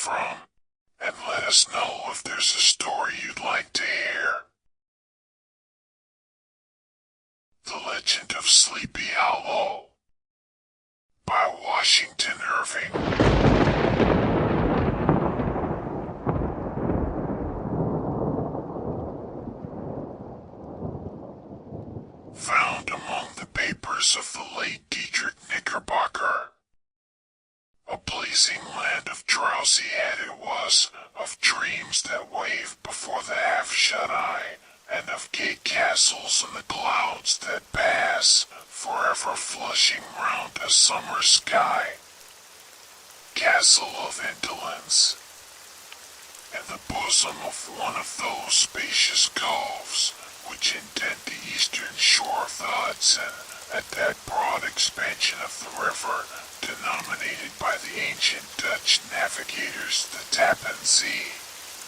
from, and let us know if there's a story you'd like to hear. The Legend of Sleepy Hollow by Washington Irving. Found among the papers of the late Dietrich Knickerbocker. A blazing land of drowsy head it was, of dreams that wave before the half-shut eye, and of gay castles in the clouds that pass, forever flushing round a summer sky. Castle of indolence. In the bosom of one of those spacious coves, which indent the eastern shore of the Hudson, at that broad expansion of the river, denominated by the ancient Dutch navigators the Tappan Sea,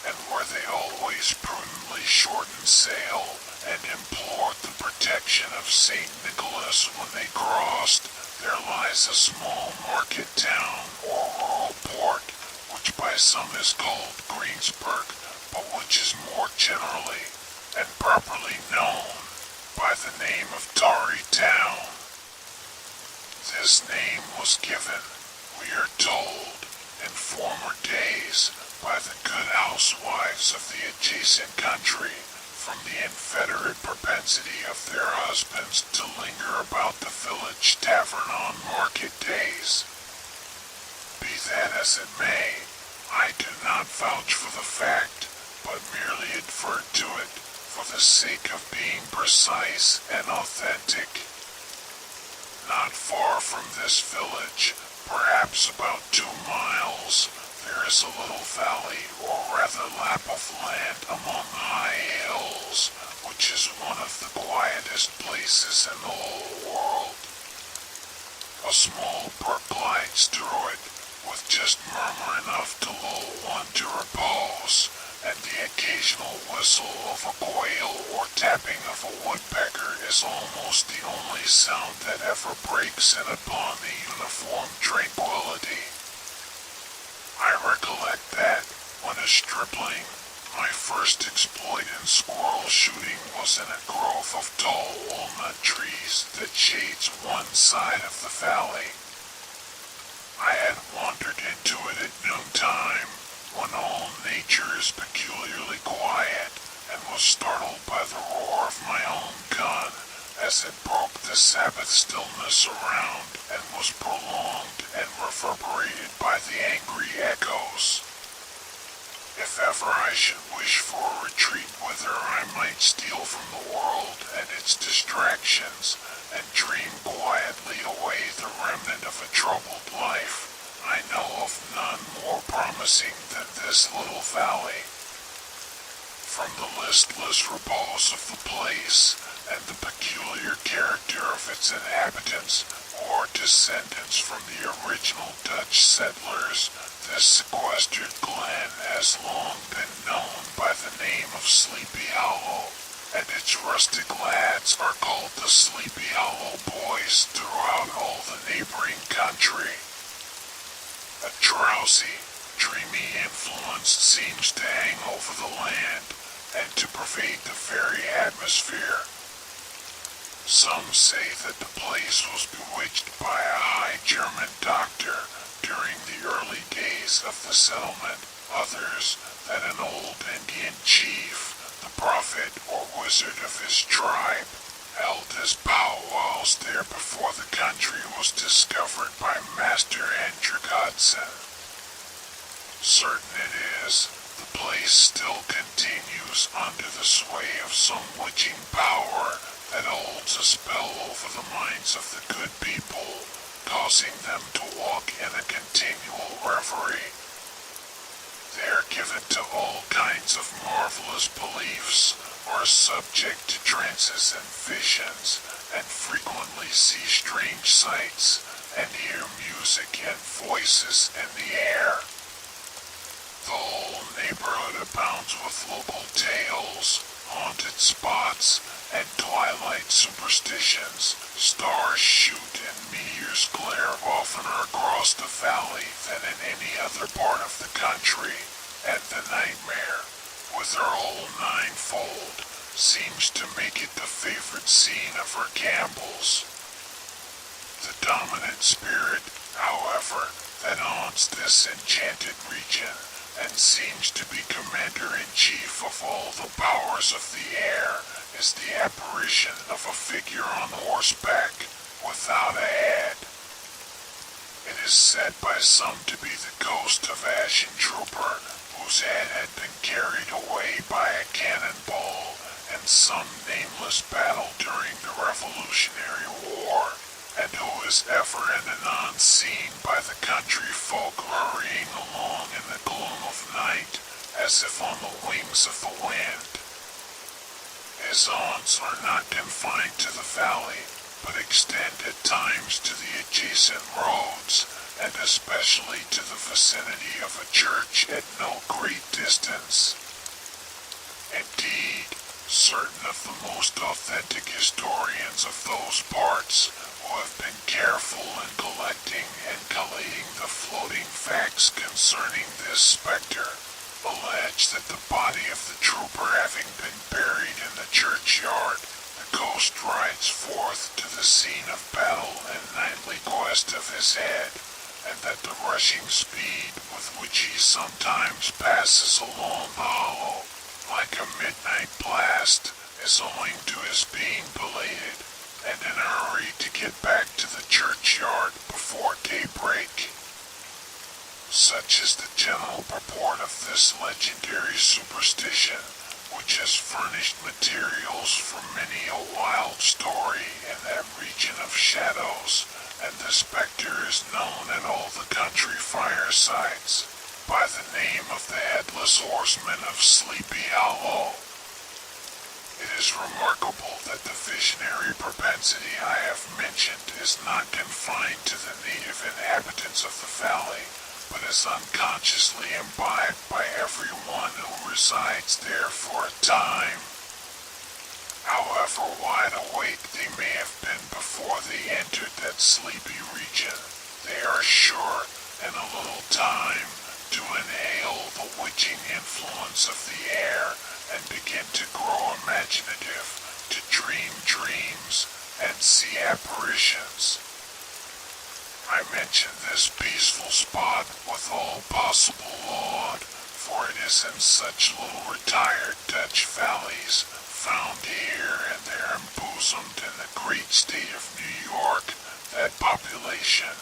and where they always prudently shortened sail, and implored the protection of St. Nicholas when they crossed, there lies a small market town, or rural port, which by some is called Greensburg, but which is more generally, and properly known, by the name of Tarry Town. This name was given, we are told, in former days, by the good housewives of the adjacent country, from the inveterate propensity of their husbands to linger about the village tavern on market days. Be that as it may, I do not vouch for the fact, but merely advert to it, for the sake of being precise and authentic. Not far from this village, perhaps about 2 miles, there is a little valley, or rather lap of land among high hills, which is one of the quietest places in the whole world. A small brook glides through it, with just murmur enough to lull one to repose, and the occasional whistle of a quail or tapping of a woodpecker is almost the only sound that ever breaks in upon the uniform tranquility. I recollect that, when a stripling, my first exploit in squirrel shooting was in a grove of tall walnut trees that shades one side of the valley. I had wandered into it at noontime, when all nature is peculiarly quiet, and was startled by the roar of my own gun, as it broke the Sabbath stillness around, and was prolonged and reverberated by the angry echoes. If ever I should wish for a retreat whither I might steal from the world and its distractions, and dream quietly away the remnant of a troubled life, I know of none more promising than this little valley. From the listless repose of the place, and the peculiar character of its inhabitants, or descendants from the original Dutch settlers, this sequestered glen has long been known by the name of Sleepy Hollow, and its rustic lads are called the Sleepy Hollow Boys throughout all the neighboring country. A drowsy, dreamy influence seems to hang over the land, and to pervade the very atmosphere. Some say that the place was bewitched by a high German doctor during the early days of the settlement, others that an old Indian chief, the prophet or wizard of his tribe, held his powwows there before the country was discovered by Master Hendrik Hudson. Certain it is, the place still continues under the sway of some witching power that holds a spell over the minds of the good people, causing them to walk in a continual reverie. They are given to all kinds of marvelous beliefs, are subject to trances and visions, and frequently see strange sights, and hear music and voices in the air. The whole neighborhood abounds with local tales, haunted spots, and twilight superstitions. Stars shoot and meteors glare oftener across the valley than in any other part of the country, and the nightmare, with her whole ninefold, seems to make it the favorite scene of her gambles. The dominant spirit, however, that haunts this enchanted region and seems to be commander-in-chief of all the powers of the air is the apparition of a figure on horseback without a head. It is said by some to be the ghost of Ashen Trooper, whose head had been carried away by a cannonball in some nameless battle during the Revolutionary War, and who is ever and anon seen by the country folk hurrying along in the gloom of night, as if on the wings of the wind. His haunts are not confined to the valley, but extend at times to the adjacent roads, and especially to the vicinity of a church at no great distance. Indeed, certain of the most authentic historians of those parts, who have been careful in collecting and collating the floating facts concerning this specter, allege that the body of the trooper having been buried in the churchyard, the ghost rides forth to the scene of battle in nightly quest of his head, and that the rushing speed with which he sometimes passes along the hollow, like a midnight blast, is owing to his being belated, and in a hurry to get back to the churchyard before daybreak. Such is the general purport of this legendary superstition, which has furnished materials for many a wild story in that region of shadows, and the specter is known at all the country firesides by the name of the Headless Horseman of Sleepy Hollow. It is remarkable that the visionary propensity I have mentioned is not confined to the native inhabitants of the valley, but is unconsciously imbibed by everyone who resides there for a time. However wide awake they may have been before they entered that sleepy region, they are sure, in a little time, to inhale the witching influence of the air and begin to grow imaginative, to dream dreams and see apparitions. I mention this peaceful spot with all possible laud, for it is in such little retired Dutch valleys, found here and there embosomed in the great state of New York, that population,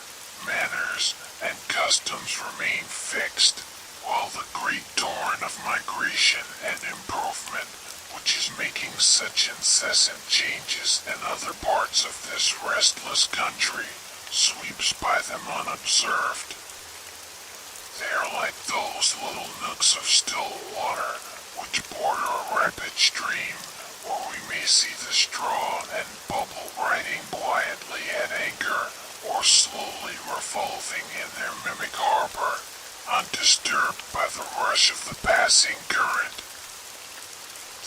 manners, and customs remain fixed, while the great torrent of migration and improvement, which is making such incessant changes in other parts of this restless country, sweeps by them unobserved. They are like those little nooks of still water which border a rapid stream, where we may see the straw and bubble riding quietly at anchor, or slowly revolving in their mimic harbor, undisturbed by the rush of the passing current.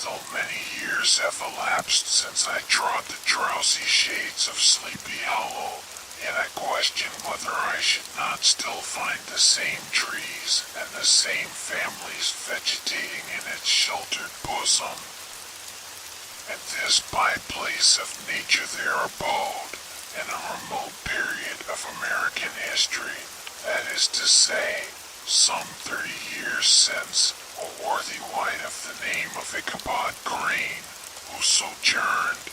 Though many years have elapsed since I trod the drowsy shades of Sleepy Hollow, yet I question whether I should not still find the same trees and the same families vegetating in its sheltered bosom. And this by-place of nature their abode, in a remote period of American history, that is to say, some 30 years since, a worthy wight of the name of Ichabod Crane, who sojourned,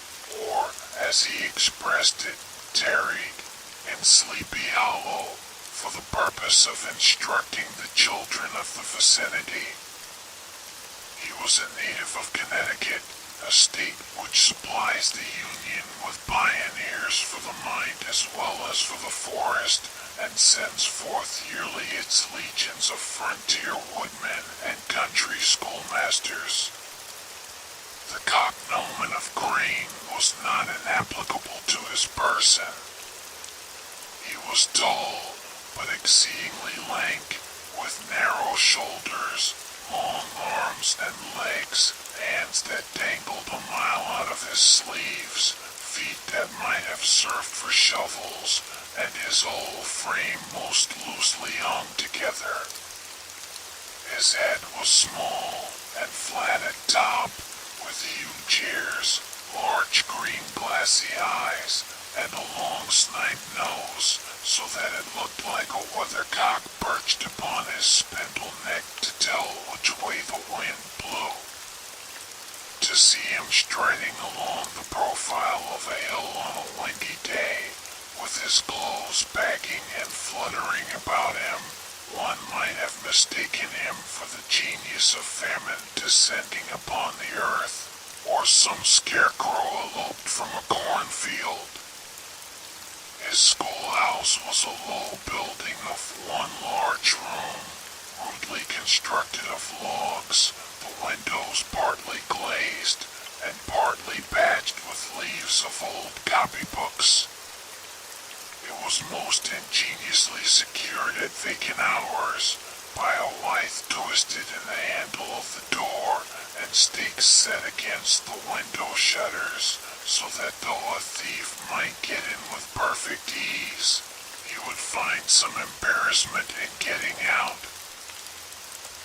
or, as he expressed it, tarried, in Sleepy Hollow, for the purpose of instructing the children of the vicinity. He was a native of Connecticut, a state which supplies the Union with pioneers for the mind as well as for the forest, and sends forth yearly its legions of frontier woodmen and country schoolmasters. The cognomen of Crane was not inapplicable to his person. He was tall, but exceedingly lank, with narrow shoulders, long arms and legs, hands that dangled a mile out of his frame most loosely hung together. His head was small and flat at top, with huge ears, large green glassy eyes, and a long snide nose, so that it looked like a weathercock perched upon his spindle neck to tell which way the wind blew. To see him striding along the profile of a hill on a windy day, with his clothes bagging and fluttering about him, one might have mistaken him for the genius of famine descending upon the earth, or some scarecrow eloped from a cornfield. His schoolhouse was a low building of one large room, rudely constructed of logs, the windows partly glazed and partly patched with leaves of old copybooks. It was most ingeniously secured at vacant hours by a withe twisted in the handle of the door and stakes set against the window shutters, so that though a thief might get in with perfect ease, he would find some embarrassment in getting out.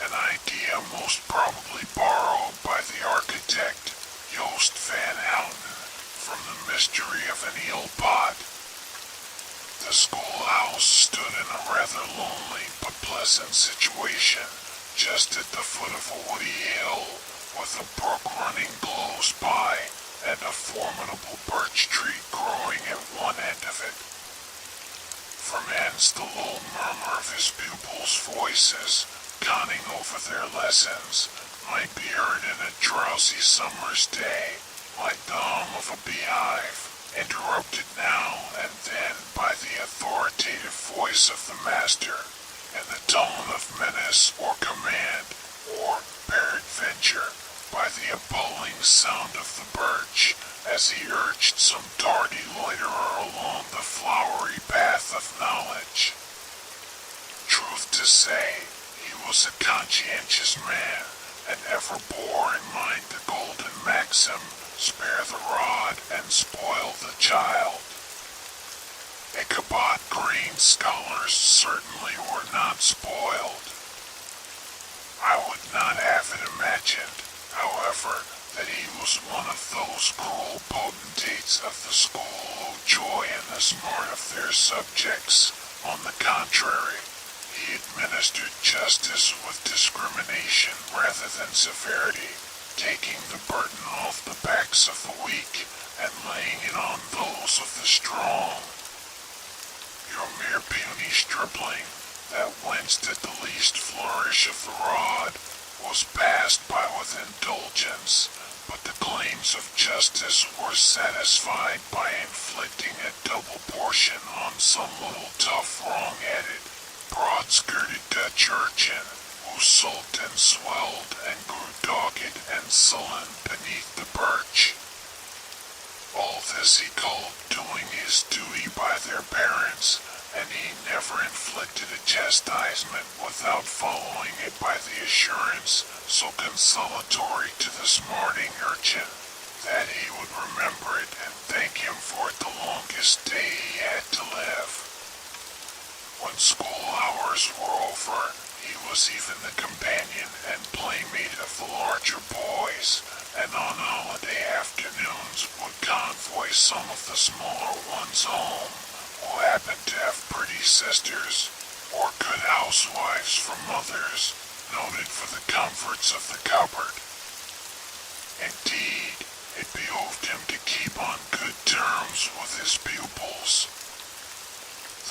An idea most probably borrowed by the architect, Joost van Houten, from the mystery of an eel pot. The schoolhouse stood in a rather lonely but pleasant situation, just at the foot of a woody hill, with a brook running close by, and a formidable birch tree growing at one end of it. From hence the low murmur of his pupils' voices, conning over their lessons, might be heard in a drowsy summer's day, like the hum of a beehive, interrupted now and then by the authoritative voice of the master, and the tone of menace or command, or, peradventure, by the appalling sound of the birch, as he urged some tardy loiterer along the flowery path of knowledge. Truth to say, he was a conscientious man, and ever bore in mind the golden maxim, spare the rod and spoil the child. Ichabod Crane's scholars certainly were not spoiled. I would not have it imagined, however, that he was one of those cruel potentates of the school who joy in the smart of their subjects. On the contrary, he administered justice with discrimination rather than severity, taking the burden off the backs of the weak and laying it on those of the strong. Your mere puny stripling, that winced at the least flourish of the rod, was passed by with indulgence, but the claims of justice were satisfied by inflicting a double portion on some little tough, wrong-headed, broad-skirted Dutch urchin, who sulked and swelled and grew dogged and sullen beneath the birch. All this he called doing his duty by their parents, and he never inflicted a chastisement without following it by the assurance, so consolatory to the smarting urchin, that he would remember it and thank him for it the longest day he had to live. When school hours were over, he was even the companion and playmate of the larger boys, and on holiday afternoons would convoy some of the smaller ones home, who happened to have pretty sisters, or good housewives for mothers, noted for the comforts of the cupboard. Indeed, it behoved him to keep on good terms with his pupils.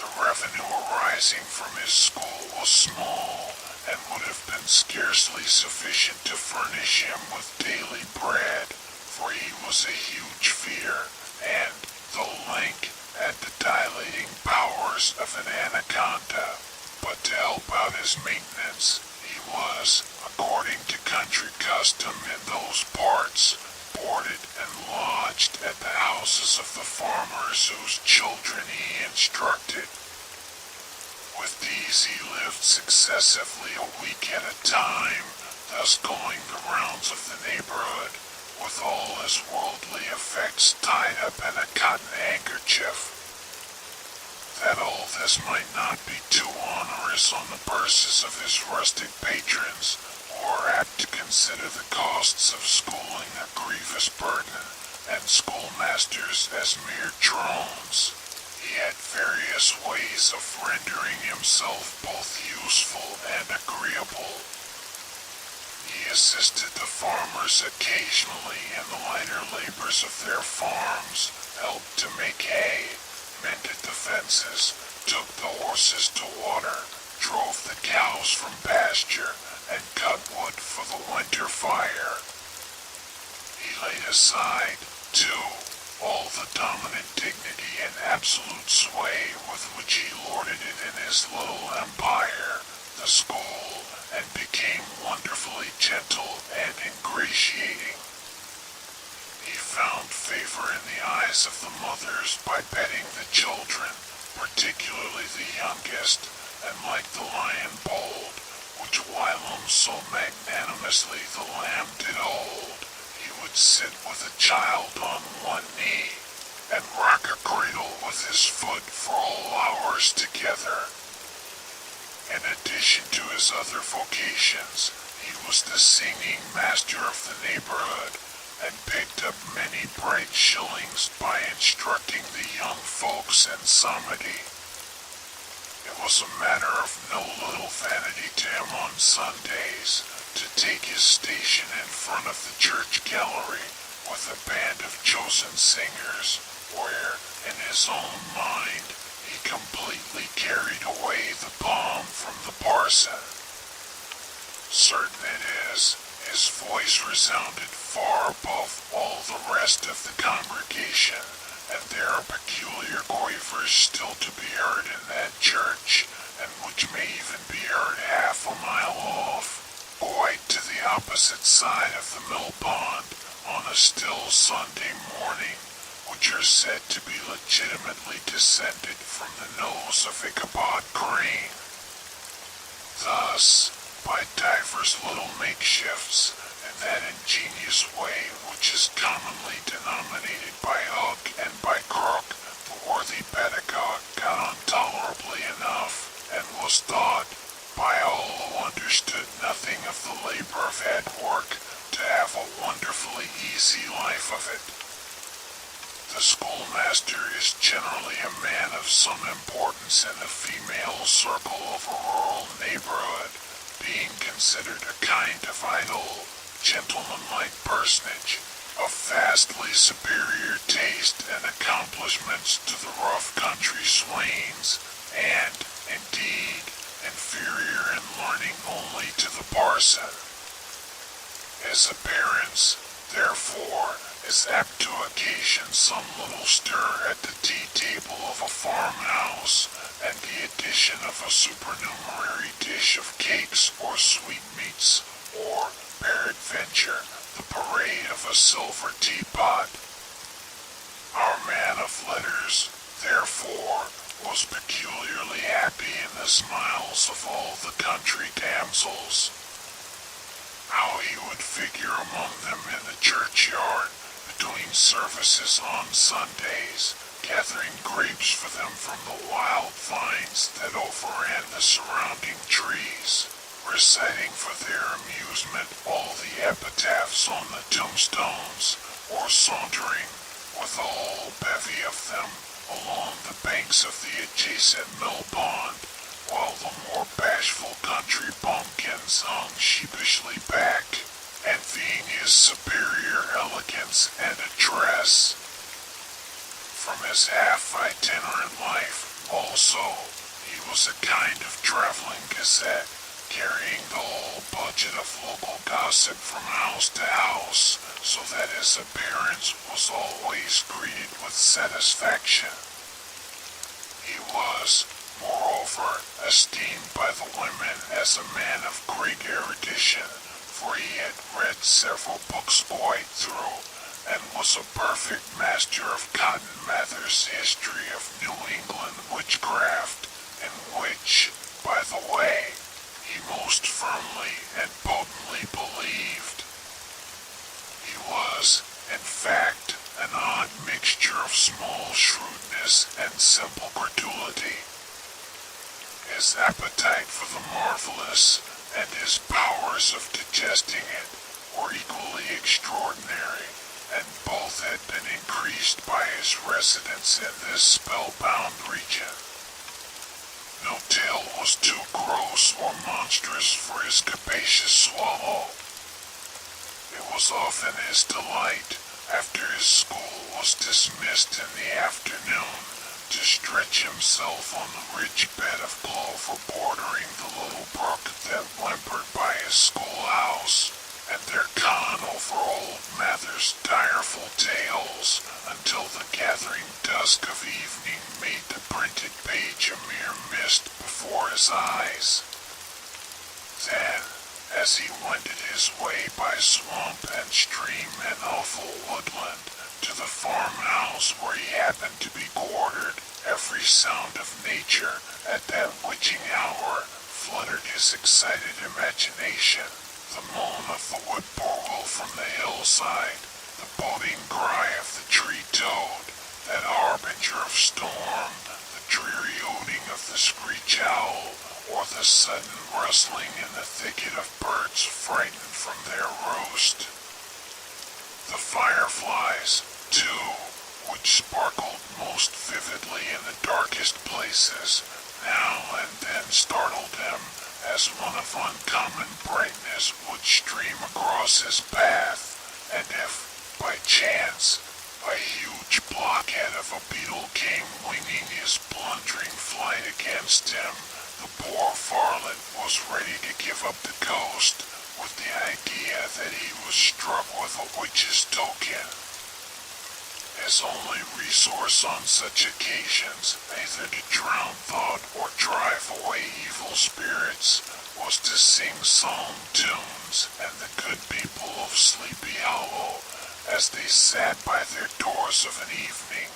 The revenue arising from his school was small, and would have been scarcely sufficient to furnish him with daily bread, for he was a huge fear, and, though lank, had the dilating powers of an anaconda. But to help out his maintenance, he was, according to country custom in those parts, boarded and lodged at the houses of the farmers whose children he instructed. With these he lived successively a week at a time, thus going the rounds of the neighborhood, with all his worldly effects tied up in a cotton handkerchief. That all this might not be too onerous on the purses of his rustic patrons, who are apt to consider the costs of schooling a grievous burden, and schoolmasters as mere drones, he had various ways of rendering himself both useful and agreeable. He assisted the farmers occasionally in the lighter labors of their farms, helped to make hay, mended the fences, took the horses to water, drove the cows from pasture, and cut wood for the winter fire. He laid aside, too, all the dominant dignity and absolute sway with which he lorded it in his little empire, the school, and became wonderfully gentle and ingratiating. He found favor in the eyes of the mothers by petting the children, particularly the youngest, and like the lion bold, which whilom so magnanimously the lamb did hold, he would sit with a child on one knee, and rock a cradle with his foot for all hours together. In addition to his other vocations, he was the singing master of the neighborhood, and picked up many bright shillings by instructing the young folks in psalmody. It was a matter of no little vanity to him on Sundays to take his station in front of the church gallery with a band of chosen singers, where, in his own mind, he completely carried away the palm from the parson. Certain it is, his voice resounded far above all the rest of the congregation, and there are peculiar quavers still to be heard in that church, and which may even be heard half a mile off, quite to the opposite side of the mill pond, on a still Sunday morning, which are said to be legitimately descended from the nose of Ichabod Crane. Thus, by divers little makeshifts, in that ingenious way which is commonly denominated by hook and by crook, the worthy pedagogue got on tolerably enough, and was thought, by all who understood nothing of the labor of head work, to have a wonderfully easy life of it. The schoolmaster is generally a man of some importance in the female circle of a rural neighborhood, being considered a kind of idle, gentlemanlike personage, of vastly superior taste and accomplishments to the rough country swains, and, indeed, inferior in learning only to the parson. His appearance, therefore, is apt to occasion some little stir at the tea table of a farmhouse, and the addition of a supernumerary dish of cakes or sweetmeats, or, peradventure, the parade of a silver teapot. Our man of letters, therefore, was peculiarly happy in the smiles of all the country damsels. How he would figure among them in the churchyard, between services on Sundays, gathering grapes for them from the wild vines that overran the surrounding trees, reciting for their amusement all the epitaphs on the tombstones, or sauntering, with a whole bevy of them, along the banks of the adjacent mill pond, while the more bashful country bumpkins hung sheepishly back, envying his superior elegance and address. From his half-itinerant life, also, he was a kind of traveling gazette, carrying the whole budget of local gossip from house to house, so that his appearance was always greeted with satisfaction. He was, moreover, esteemed by the women as a man of great erudition, for he had read several books quite through, and was a perfect master of Cotton Mather's History of New England Witchcraft, in which, by the way, he most firmly and potently believed. He was, in fact, an odd mixture of small shrewdness and simple credulity. his appetite for the marvelous and his powers of digesting it were equally extraordinary, and both had been increased by his residence in this spellbound region. No tale was too gross or monstrous for his capacious swallow. It was often his delight, after his school was dismissed in the afternoon, to stretch himself on the rich bed of clover bordering the little brook that whimpered by his schoolhouse, and there con over old Mather's direful tales until the gathering dusk of evening made the printed page a mere mist before his eyes. Then, as he wended his way by swamp and stream and awful woodland to the farmhouse where he happened to be quartered, every sound of nature at that witching hour fluttered his excited imagination. The moan of the woodbogle from the hillside, the boding cry of the tree-toad, that harbinger of storm, the dreary hooting of the screech owl, or the sudden rustling in the thicket of birds frightened from their roost. The fireflies, too, which sparkled most vividly in the darkest places, now and then startled him, as one of uncommon brightness would stream across his path, and if, by chance, a huge blockhead of a beetle came winging his blundering flight against him, the poor varlet was ready to give up the ghost with the idea that he was struck with a witch's token. His only resource on such occasions, either to drown thought or drive away evil spirits, was to sing psalm tunes, and the good people of Sleepy Hollow, as they sat by their doors of an evening,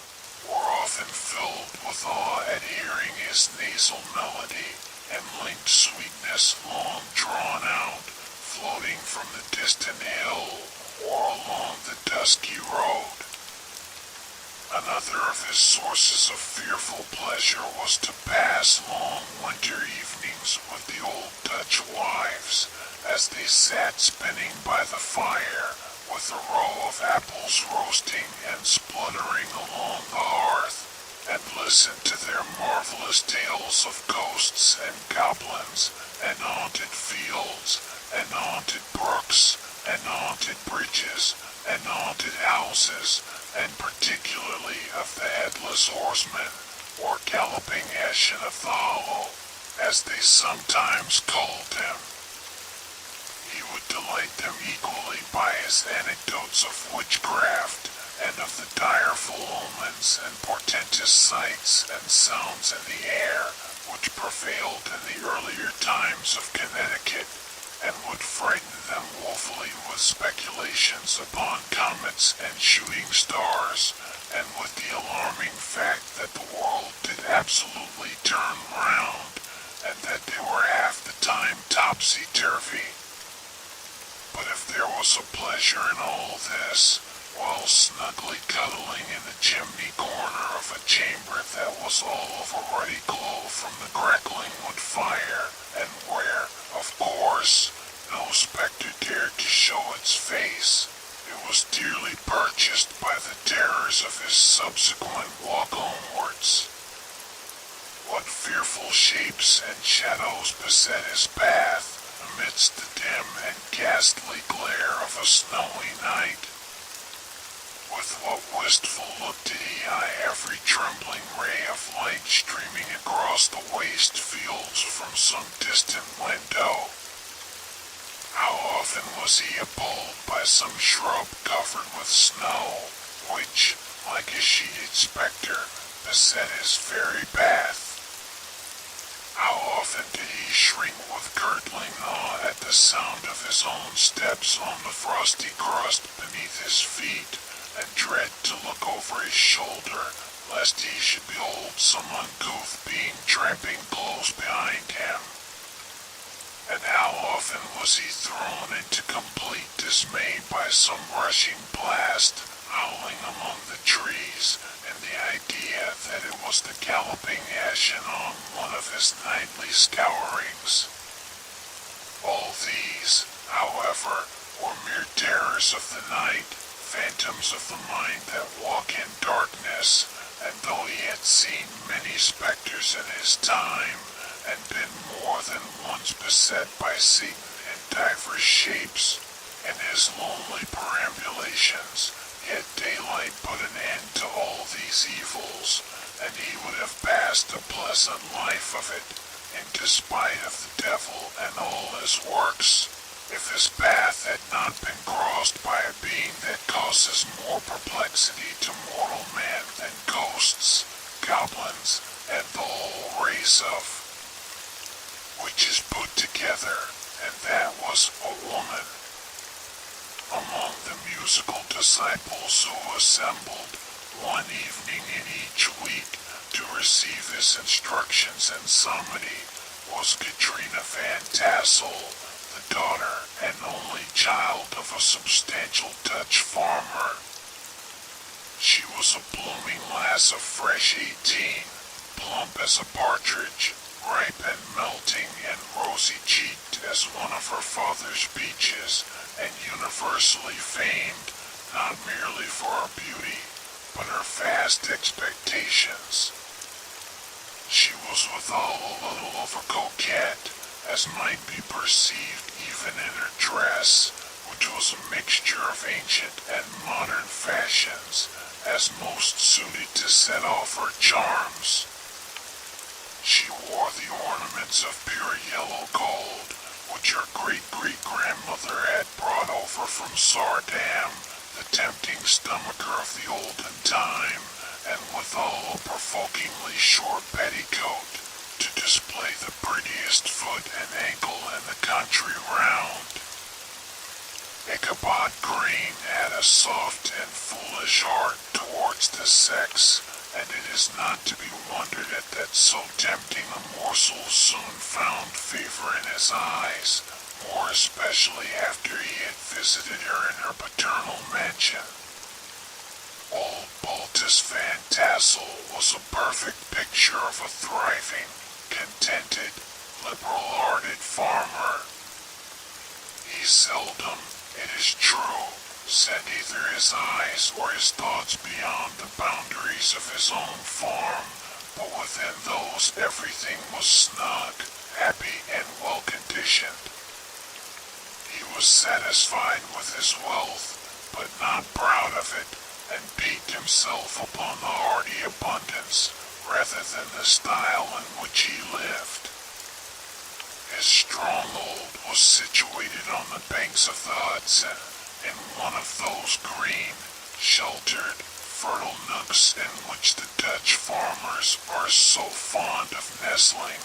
were often filled with awe at hearing his nasal melody and linked sweetness long drawn out, floating from the distant hill or along the dusky road. Another of his sources of fearful pleasure was to pass long winter evenings with the old Dutch wives, as they sat spinning by the fire, with a row of apples roasting and spluttering along the hearth, and listened to their marvelous tales of ghosts and goblins, and haunted fields, and haunted brooks, and haunted bridges, and haunted houses, and particularly of the Headless Horseman, or Galloping Hessian of the Hollow, as they sometimes called him. He would delight them equally by his anecdotes of witchcraft, and of the direful omens and portentous sights and sounds in the air which prevailed in the earlier times of Connecticut, and would frighten them woefully with speculations upon comets and shooting stars, and with the alarming fact that the world did absolutely turn round, and that they were half the time topsy-turvy. But if there was a pleasure in all this, while snugly cuddling in the chimney corner of a chamber that was all of a ruddy glow from the crackling wood fire, and where, of course, no spectre dared to show its face, it was dearly purchased by the terrors of his subsequent walk homewards. What fearful shapes and shadows beset his path amidst the dim and ghastly glare of a snowy night. With what wistful look did he eye every trembling ray of light streaming across the waste fields from some distant window. How often was he appalled by some shrub covered with snow, which, like a sheeted spectre, beset his very path. How often did he shrink with curdling awe at the sound of his own steps on the frosty crust beneath his feet, and dread to look over his shoulder, lest he should behold some uncouth being tramping close behind him. And how often was he thrown into complete dismay by some rushing blast, howling among the trees, and the idea that it was the galloping Ashen on one of his nightly scourings. All these, however, were mere terrors of the night, phantoms of the mind that walk in darkness, and though he had seen many specters in his time, and been more than once beset by Satan in divers shapes, in his lonely perambulations, yet daylight put an end to all these evils, and he would have passed a pleasant life of it, in despite of the devil and all his works, if his path had not been crossed by a being that causes more perplexity to mortal man than ghosts, goblins, and the whole race of, which is put together, and that was a woman. Among the musical disciples who assembled one evening in each week to receive his instructions in psalmody was Katrina Van Tassel, the daughter and only child of a substantial Dutch farmer. She was a blooming lass of fresh 18, plump as a partridge, ripe and melting and rosy-cheeked as one of her father's peaches, and universally famed not merely for her beauty, but her vast expectations. She was withal a little of a coquette, as might be perceived even in her dress, which was a mixture of ancient and modern fashions, as most suited to set off her charms. She wore the ornaments of pure yellow gold, which her great-great-grandmother had brought over from Sardam, the tempting stomacher of the olden time, and withal a provokingly short petticoat, to display the prettiest foot and ankle in the country round. Ichabod Crane had a soft and foolish heart towards the sex, and it is not to be wondered at that so tempting a morsel soon found favor in his eyes, more especially after he had visited her in her paternal mansion. Old Baltus Van Tassel was a perfect picture of a thriving, contented, liberal-hearted farmer. He seldom, it is true, set either his eyes or his thoughts beyond the boundaries of his own farm, but within those everything was snug, happy, and well-conditioned. He was satisfied with his wealth, but not proud of it, and piqued himself upon the hearty abundance rather than the style in which he lived. His stronghold was situated on the banks of the Hudson, in one of those green, sheltered, fertile nooks in which the Dutch farmers are so fond of nestling.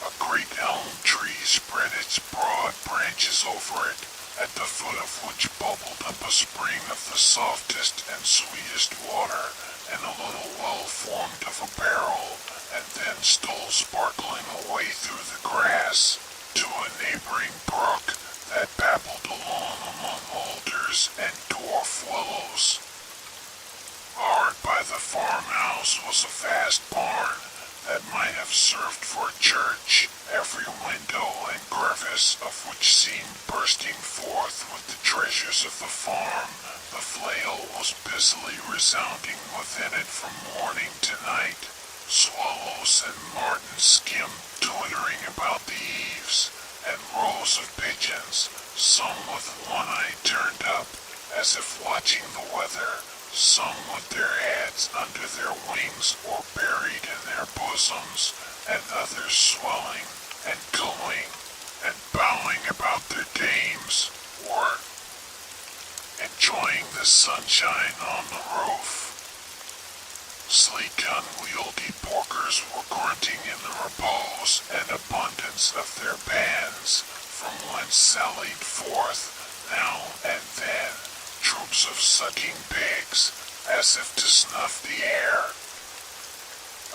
A great elm tree spread its broad branches over it, at the foot of which bubbled up a spring of the softest and sweetest water, and a little well formed of a barrel, and then stole sparkling away through the grass to a neighboring brook that babbled along among alders and dwarf willows. Hard by the farmhouse was a vast barn that might have served for a church, every window and crevice of which seemed bursting forth with the treasures of the farm. The flail was busily resounding within it from morning to night. Swallows and martins skimmed twittering about the eaves, and rows of pigeons, some with one eye turned up, as if watching the weather, some with their heads under their wings or buried in their bosoms, and others swelling and cooing and bowing about their dames, were enjoying the sunshine on the roof. Sleek, unwieldy porkers were grunting in the repose and abundance of their pans, from whence sallied forth, now and then, troops of sucking pigs, as if to snuff the air.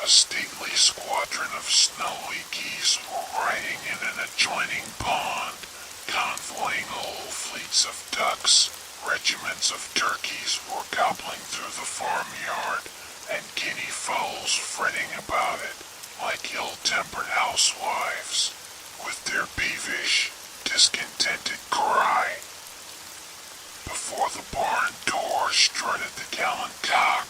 A stately squadron of snowy geese were riding in an adjoining pond, convoying whole fleets of ducks, regiments of turkeys were gobbling through the farmyard, and guinea fowls fretting about it like ill-tempered housewives, with their peevish, discontented cry. Before the barn door strutted the gallant cock,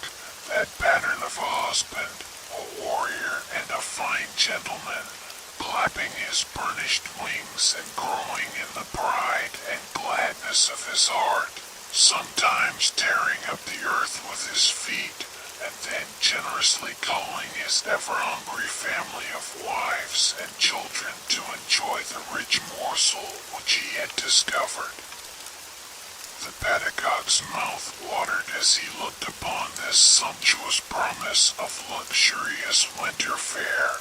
that pattern of a husband, a warrior, and a fine gentleman, clapping his burnished wings and growing in the pride and gladness of his heart, sometimes tearing up the earth with his feet, and then generously calling his ever-hungry family of wives and children to enjoy the rich morsel which he had discovered. The pedagogue's mouth watered as he looked upon this sumptuous promise of luxurious winter fare.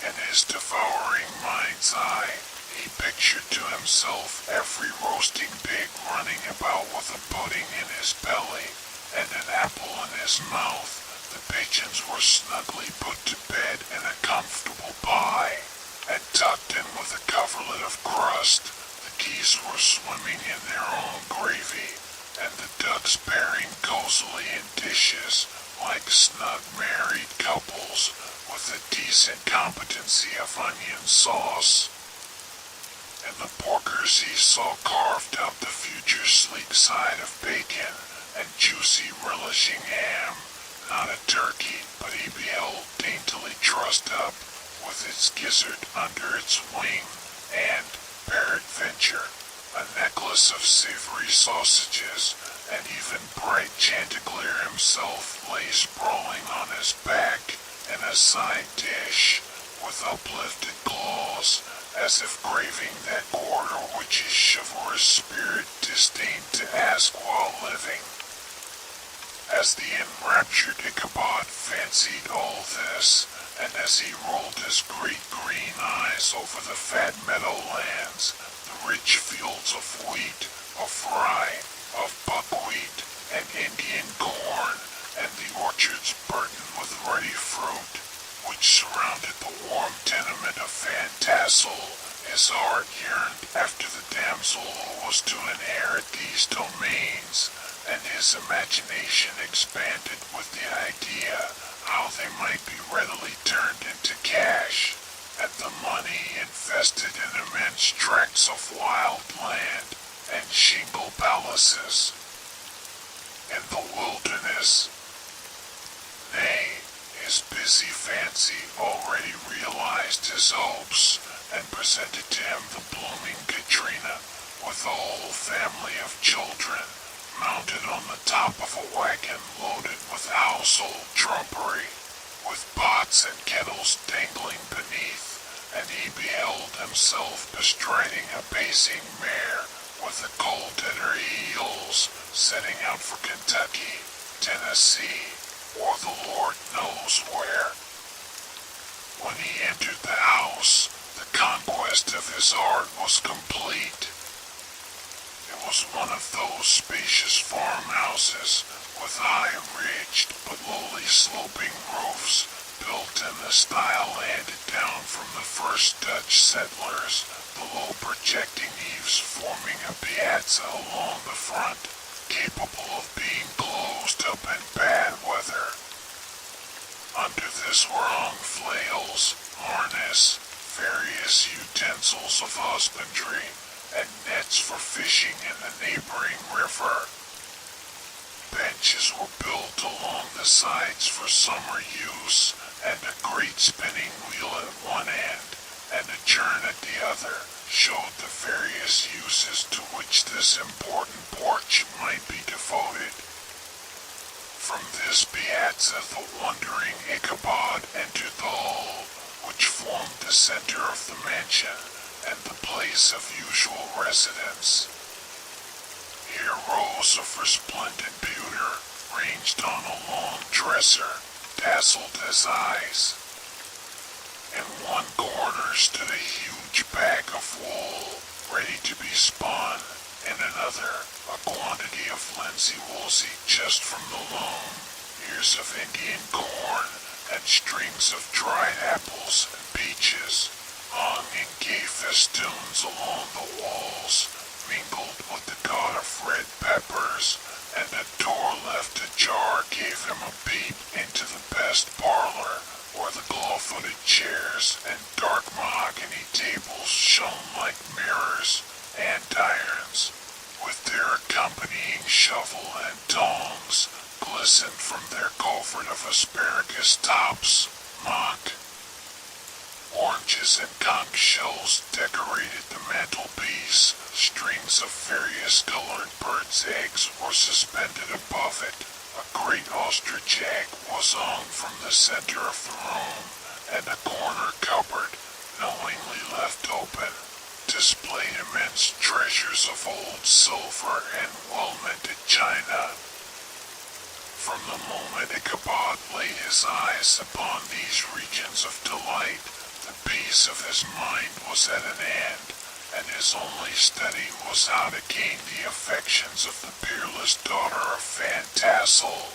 In his devouring mind's eye, he pictured to himself every roasting pig running about with a pudding in his belly and an apple in his mouth. The pigeons were snugly put to bed in a comfortable pie, and tucked in with a coverlet of crust. The geese were swimming in their own gravy, and the ducks pairing cozily in dishes like snug married couples with a decent competency of onion sauce. And the porkers he saw carved out the future sleek side of bacon and juicy relishing ham, not a turkey, but he beheld daintily trussed up with its gizzard under its wing, and, peradventure, a necklace of savory sausages, and even bright Chanticleer himself lay sprawling on his back in a side dish, with uplifted claws, as if craving that quarter which his chivalrous spirit disdained to ask while living. As the enraptured Ichabod fancied all this, and as he rolled his great green eyes over the fat meadowlands, the rich fields of wheat, of rye, of buckwheat, and Indian corn, and the orchards burdened with ruddy fruit, which surrounded the warm tenement of Van Tassel, his heart yearned after the damsel who was to inherit these domains, and his imagination expanded with the idea how they might be readily turned into cash, and the money invested in immense tracts of wild land and shingle palaces in the wilderness. Nay, his busy fancy already realized his hopes, and presented to him the blooming Katrina with a whole family of children, mounted on the top of a wagon loaded with household trumpery, with pots and kettles dangling beneath, and he beheld himself bestriding a pacing mare with a colt at her heels, setting out for Kentucky, Tennessee, or the Lord knows where. When he entered the house, the conquest of his heart was complete. It was one of those spacious farmhouses with high-ridged but lowly sloping roofs, built in the style handed down from the first Dutch settlers, the low projecting eaves forming a piazza along the front, capable of being closed up in bad weather. Under this were hung flails, harness, various utensils of husbandry, and nets for fishing in the neighboring river. Benches were built along the sides for summer use, and a great spinning wheel at one end, and a churn at the other, showed the various uses to which this important porch might be devoted. From this piazza the wondering Ichabod entered the hall, which formed the center of the mansion, and the place of usual residence. Here rows of resplendent pewter, ranged on a long dresser, dazzled his eyes. In one corner stood a huge bag of wool, ready to be spun, in another a quantity of linsey-woolsey just from the loam, ears of Indian corn, and strings of dried apples and peaches, hung in gay festoons along the walls, mingled with the god of customers, and a door left ajar gave him a peep into the best parlor, where the claw-footed chairs and dark mahogany tables shone like mirrors, andirons, with their accompanying shovel and tongs, glistened from their covert of asparagus tops, mock. Oranges and conch shells decorated the mantelpiece. Strings of various colored birds' eggs were suspended above it. A great ostrich egg was hung from the center of the room, and a corner cupboard, knowingly left open, displayed immense treasures of old silver and well-mended china. From the moment Ichabod laid his eyes upon these regions of delight, the peace of his mind was at an end, and his only study was how to gain the affections of the peerless daughter of Van Tassel.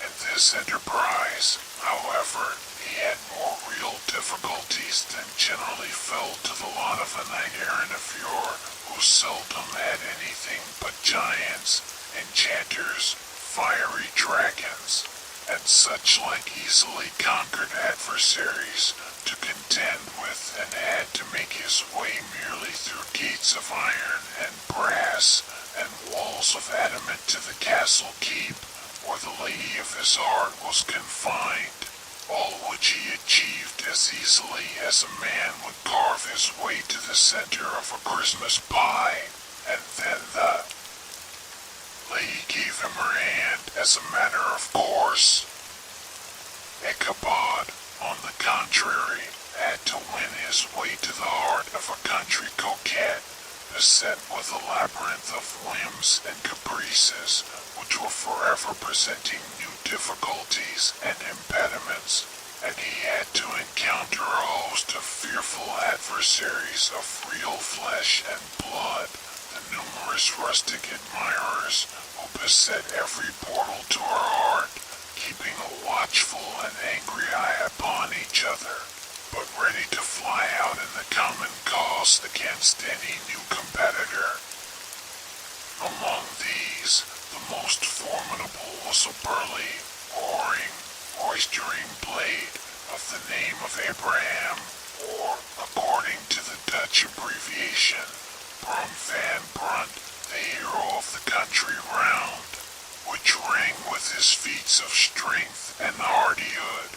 In this enterprise, however, he had more real difficulties than generally fell to the lot of a knight-errant of yore, who seldom had anything but giants, enchanters, fiery dragons, and such like easily conquered adversaries to contend with, and had to make his way merely through gates of iron and brass and walls of adamant to the castle keep, where the lady of his heart was confined, all which he achieved as easily as a man would carve his way to the center of a Christmas pie, and then the lady gave him her hand as a matter of course. Ichabod, on the contrary, had to win his way to the heart of a country coquette, beset with a labyrinth of whims and caprices, which were forever presenting new difficulties and impediments, and he had to encounter a host of fearful adversaries of real flesh and blood, the numerous rustic admirers who beset every portal to her heart, keeping a watchful and angry eye upon each other, but ready to fly out in the common cause against any new competitor. Among these, the most formidable was a burly, roaring, roistering blade of the name of Abraham, or, according to the Dutch abbreviation, Brum Van Brunt, the hero of the country round, which rang with his feats of strength and hardihood.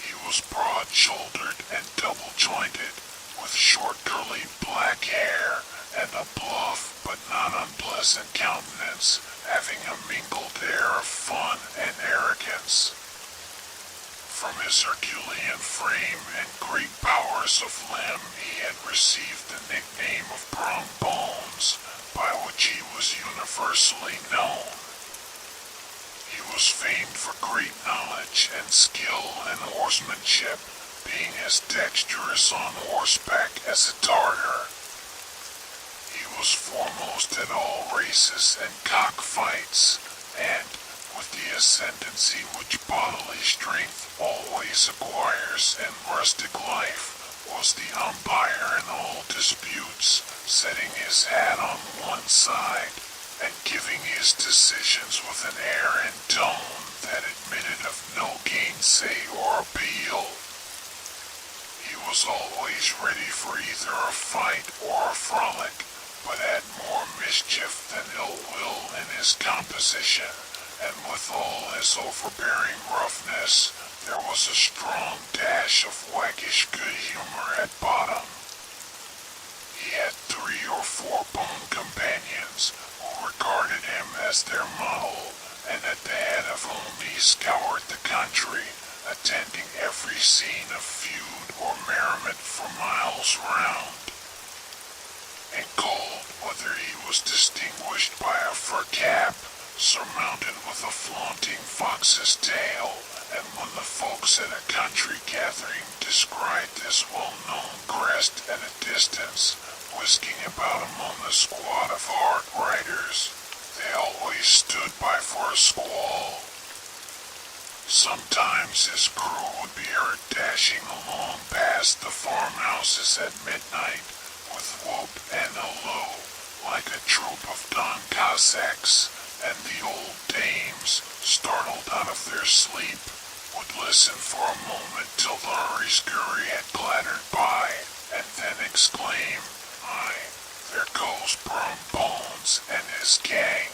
He was broad-shouldered and double-jointed, with short curly black hair, and a bluff but not unpleasant countenance, having a mingled air of fun and arrogance. From his Herculean frame and great powers of limb he had received the nickname of Brum Bones, by which he was universally known. He was famed for great knowledge and skill in horsemanship, being as dexterous on horseback as a Tartar. He was foremost at all races and cockfights, and, with the ascendancy which bodily strength always acquires in rustic life, was the umpire in all disputes, setting his hat on one side, and giving his decisions with an air and tone that admitted of no gainsay or appeal. He was always ready for either a fight or a frolic, but had more mischief than ill will in his composition, and with all his overbearing roughness, there was a strong dash of waggish good humor at bottom. He had 3 or 4 boon companions who regarded him as their model, and at the head of whom he scoured the country, attending every scene of feud or merriment for miles round. In cold weather he was distinguished by a fur cap, surmounted with a flaunting fox's tail, and when the folks at a country gathering descried this well-known crest at a distance, whisking about among the squad of hard riders, they always stood by for a squall. Sometimes his crew would be heard dashing along past the farmhouses at midnight, with whoop and halloo, like a troop of dun Cossacks and the old dames, startled out of their sleep, would listen for a moment till the hurry-scurry had clattered by, and then exclaim, "Aye, there goes Brum Bones and his gang."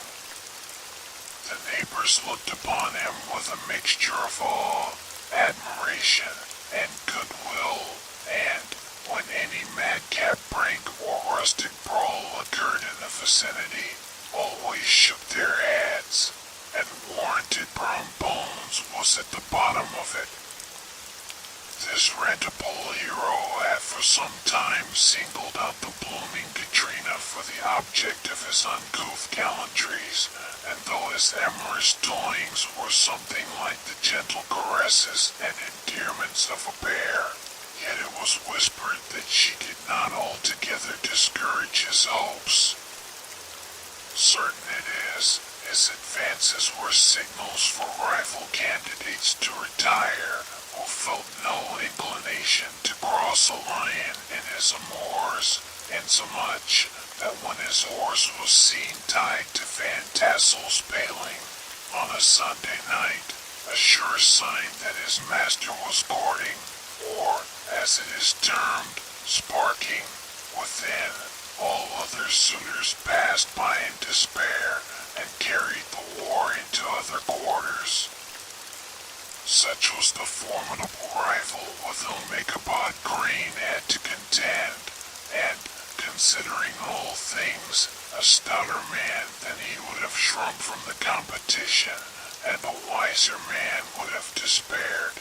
The neighbors looked upon him with a mixture of awe, admiration, and goodwill, and when any madcap prank or rustic brawl occurred in the vicinity, always shook their heads, and warranted Brum Bones was at the bottom of it. This rentable hero had for some time singled out the blooming Katrina for the object of his uncouth gallantries, and though his amorous toyings were something like the gentle caresses and endearments of a bear, yet it was whispered that she did not altogether discourage his hopes. Certain it is, his advances were signals for rival candidates to retire, who felt no inclination to cross a line in his amours, insomuch that when his horse was seen tied to Van Tassel's paling on a Sunday night, a sure sign that his master was courting, or, as it is termed, sparking, within, all other suitors passed by in despair and carried the war into other quarters. Such was the formidable rival with whom Ichabod Crane had to contend, and, considering all things, a stouter man than he would have shrunk from the competition, and a wiser man would have despaired.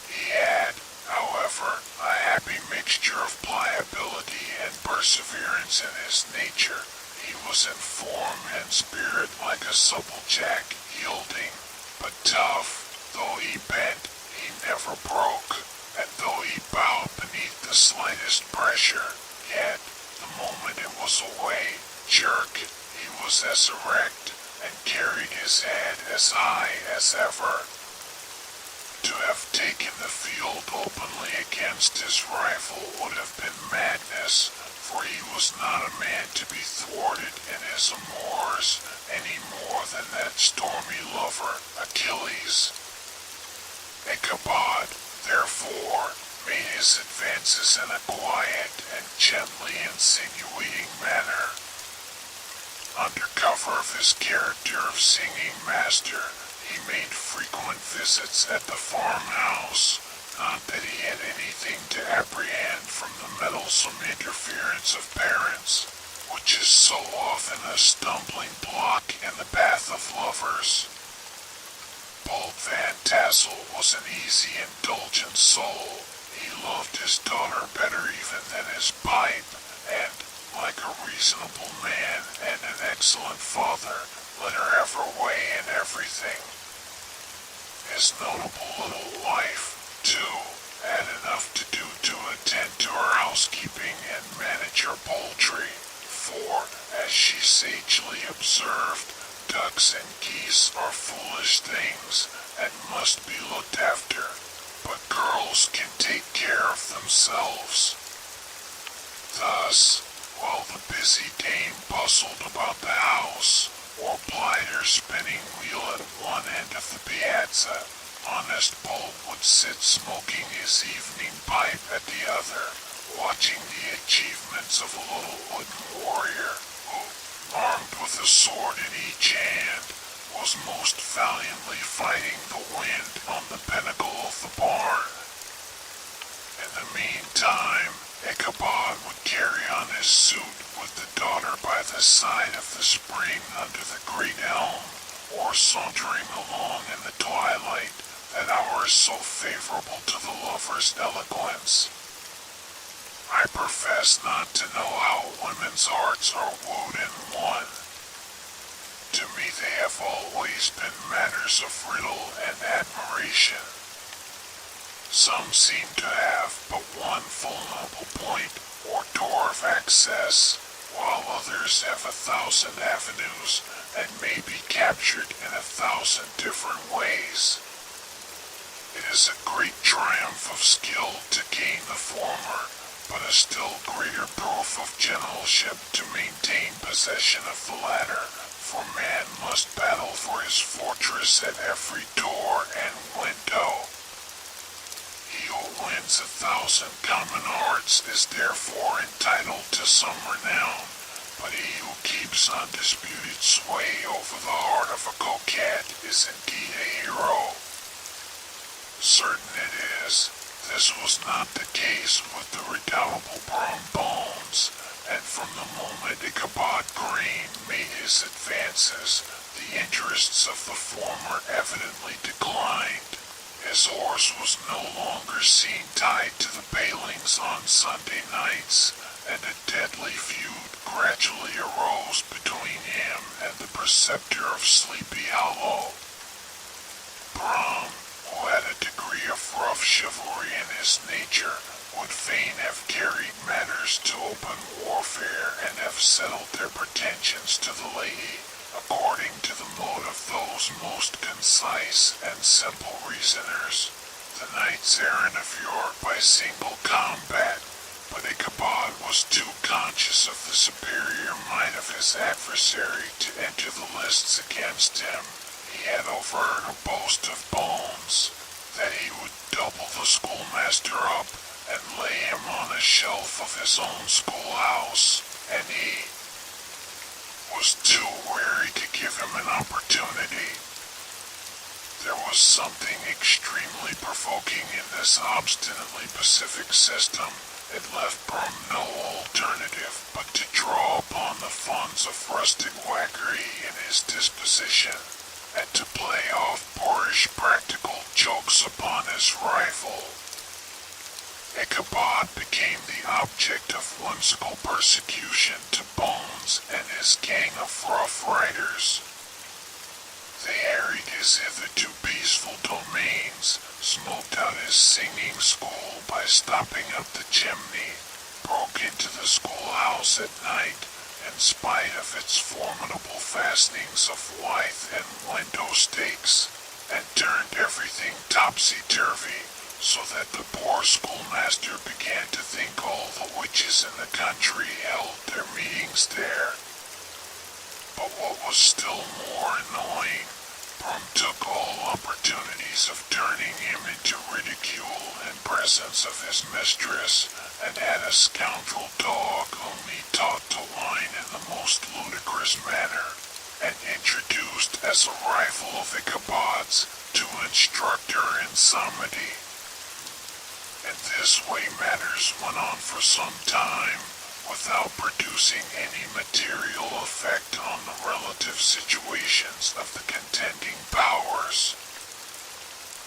He had, however, a happy mixture of pliability and perseverance in his nature. He was in form and spirit like a supplejack, yielding, but tough. Though he bent, he never broke, and though he bowed beneath the slightest pressure, yet, the moment it was away, jerk, he was as erect, and carried his head as high as ever. To have taken the field openly against his rival would have been madness, for he was not a man to be thwarted in his amours, any more than that stormy lover, Achilles. Ichabod, therefore, made his advances in a quiet and gently insinuating manner. Under cover of his character of singing master, he made frequent visits at the farmhouse, not that he had anything to apprehend from the meddlesome interference of parents, which is so often a stumbling block in the path of lovers. Old Van Tassel was an easy, indulgent soul. He loved his daughter better even than his pipe, and, like a reasonable man and an excellent father, let her have her way in everything. His notable little wife, too, had enough to do to attend to her housekeeping and manage her poultry, for, as she sagely observed, ducks and geese are foolish things and must be looked after, but girls can take care of themselves. Thus, while the busy dame bustled about the house, or plied her spinning wheel at one end of the piazza, honest Bolt would sit smoking his evening pipe at the other, watching the achievements of a little wooden warrior who, armed with a sword in each hand, was most valiantly fighting the wind on the pinnacle of the barn. In the meantime, Ichabod would carry on his suit with the daughter by the side of the spring under the great elm, or sauntering along in the twilight, at hours so favorable to the lover's eloquence. I profess not to know how women's hearts are wooed and won. To me they have always been matters of riddle and admiration. Some seem to have but one vulnerable point or door of access, while others have 1,000 avenues and may be captured in 1,000 different ways. It is a great triumph of skill to gain the former, but a still greater proof of generalship to maintain possession possession of the latter, for man must battle for his fortress at every door and window. He who wins 1,000 common hearts is therefore entitled to some renown, but he who keeps undisputed sway over the heart of a coquette is indeed a hero. Certain it is, this was not the case with the redoubtable Brum Bones, and from the moment Ichabod Crane made his advances, the interests of the former evidently declined. His horse was no longer seen tied to the palings on Sunday nights, and a deadly feud gradually arose between him and the preceptor of Sleepy Hollow. Brum, who had a degree of rough chivalry in his nature, would fain have carried matters to open warfare and have settled their pretensions to the lady, according to the mode of those most concise and simple reasoners, the knights errant of York by single combat. But Ichabod was too conscious of the superior might of his adversary to enter the lists against him. He had overheard a boast of Bones, that he would double the schoolmaster up and lay him on a shelf of his own schoolhouse, and he was too wary to give him an opportunity. There was something extremely provoking in this obstinately pacific system. It left Brum no alternative but to draw upon the funds of rustic waggery in his disposition, and to play off boorish practical jokes upon his rival. Ichabod became the object of whimsical persecution to Bones and his gang of rough riders. They harried his hitherto peaceful domains, smoked out his singing school by stopping up the chimney, broke into the schoolhouse at night, in spite of its formidable fastenings of withe and window stakes, and turned everything topsy-turvy, so that the poor schoolmaster began to think all the witches in the country held their meetings there. But what was still more annoying, Brum took all opportunities of turning him into ridicule in presence of his mistress, and had a scoundrel dog whom he taught to whine in the most ludicrous manner, and introduced as a rival of Ichabod's to instruct her in psalmody. In this way matters went on for some time, without producing any material effect on the relative situations of the contending powers.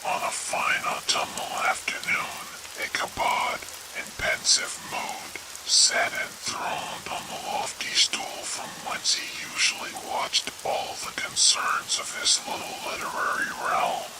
On a fine autumnal afternoon, Ichabod, in pensive mood, sat enthroned on the lofty stool from whence he usually watched all the concerns of his little literary realm.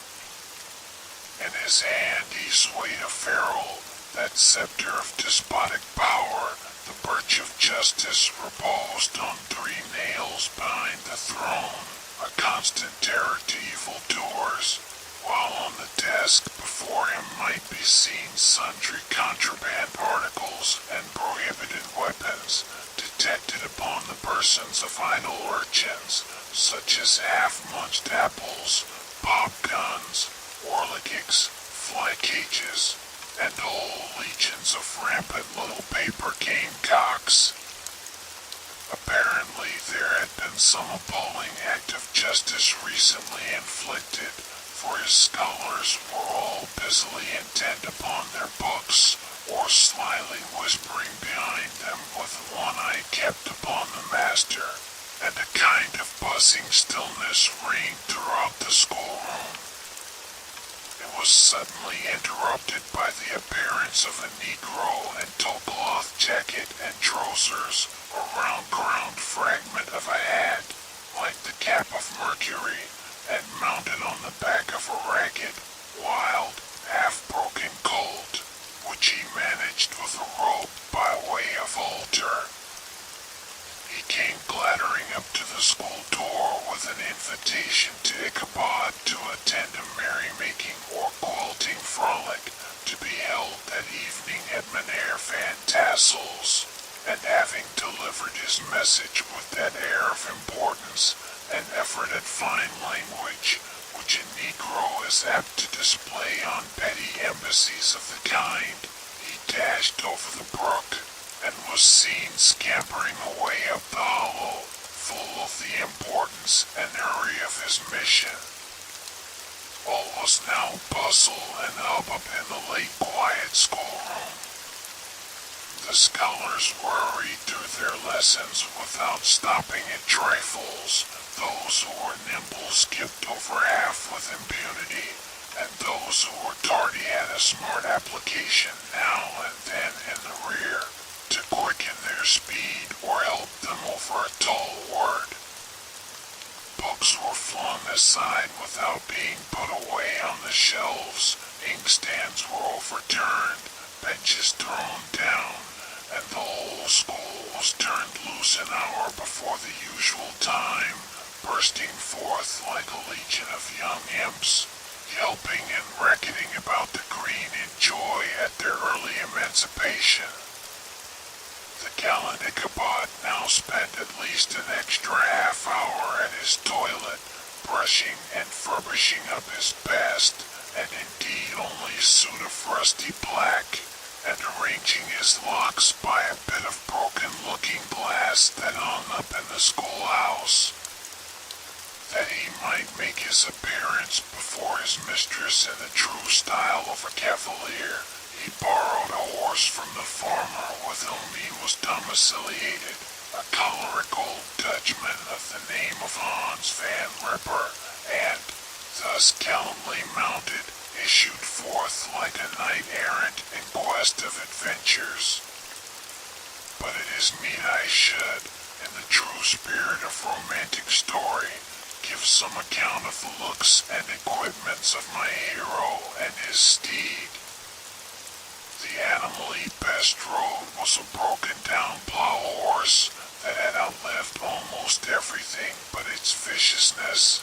In his hand he swayed a ferule, that scepter of despotic power. The birch of justice reposed on 3 nails behind the throne, a constant terror to evildoers, while on the desk before him might be seen sundry contraband articles and prohibited weapons detected upon the persons of idle urchins, such as half-munched apples, pop guns, whirligigs, fly cages, and whole legions of rampant little paper gamecocks. Apparently there had been some appalling act of justice recently inflicted, for his scholars were all busily intent upon their books, or slyly whispering behind them with one eye kept upon the master, and a kind of buzzing stillness reigned throughout the schoolroom. It was suddenly interrupted by the appearance of a Negro in tow-cloth jacket and trousers, a round-crowned fragment of a hat, like the cap of Mercury, and mounted on the back of a ragged, wild, half-broken colt, which he managed with a rope by way of halter. He came clattering up to the school door with an invitation to Ichabod to attend a merrymaking or quilting frolic to be held that evening at Mynheer Van Tassel's, and having delivered his message with that air of importance and effort at fine language which a Negro is apt to display on petty embassies of the kind, he dashed over the brook and was seen scampering away up the hollow, full of the importance and hurry of his mission. All was now bustle and hubbub in the late quiet schoolroom. The scholars worried through their lessons without stopping at trifles. Those who were nimble skipped over half with impunity, and those who were tardy had a smart application now and then in the rear to quicken their speed or help them over a tall word. Books were flung aside without being put away on the shelves, inkstands were overturned, benches thrown down, and the whole school was turned loose an hour before the usual time, bursting forth like a legion of young imps, yelping and reckoning about the green in joy at their early emancipation. The gallant Ichabod now spent at least an extra half hour at his toilet, brushing and furbishing up his best, and indeed only suit of rusty black, and arranging his locks by a bit of broken looking glass that hung up in the schoolhouse, that he might make his appearance before his mistress in the true style of a cavalier. He borrowed a horse from the farmer with whom he was domiciliated, a choleric old Dutchman of the name of Hans Van Ripper, and, thus gallantly mounted, issued forth like a knight-errant in quest of adventures. But it is meet I should, in the true spirit of romantic story, give some account of the looks and equipments of my hero and his steed. The animal he best rode was a broken-down plow horse that had outlived almost everything but its viciousness.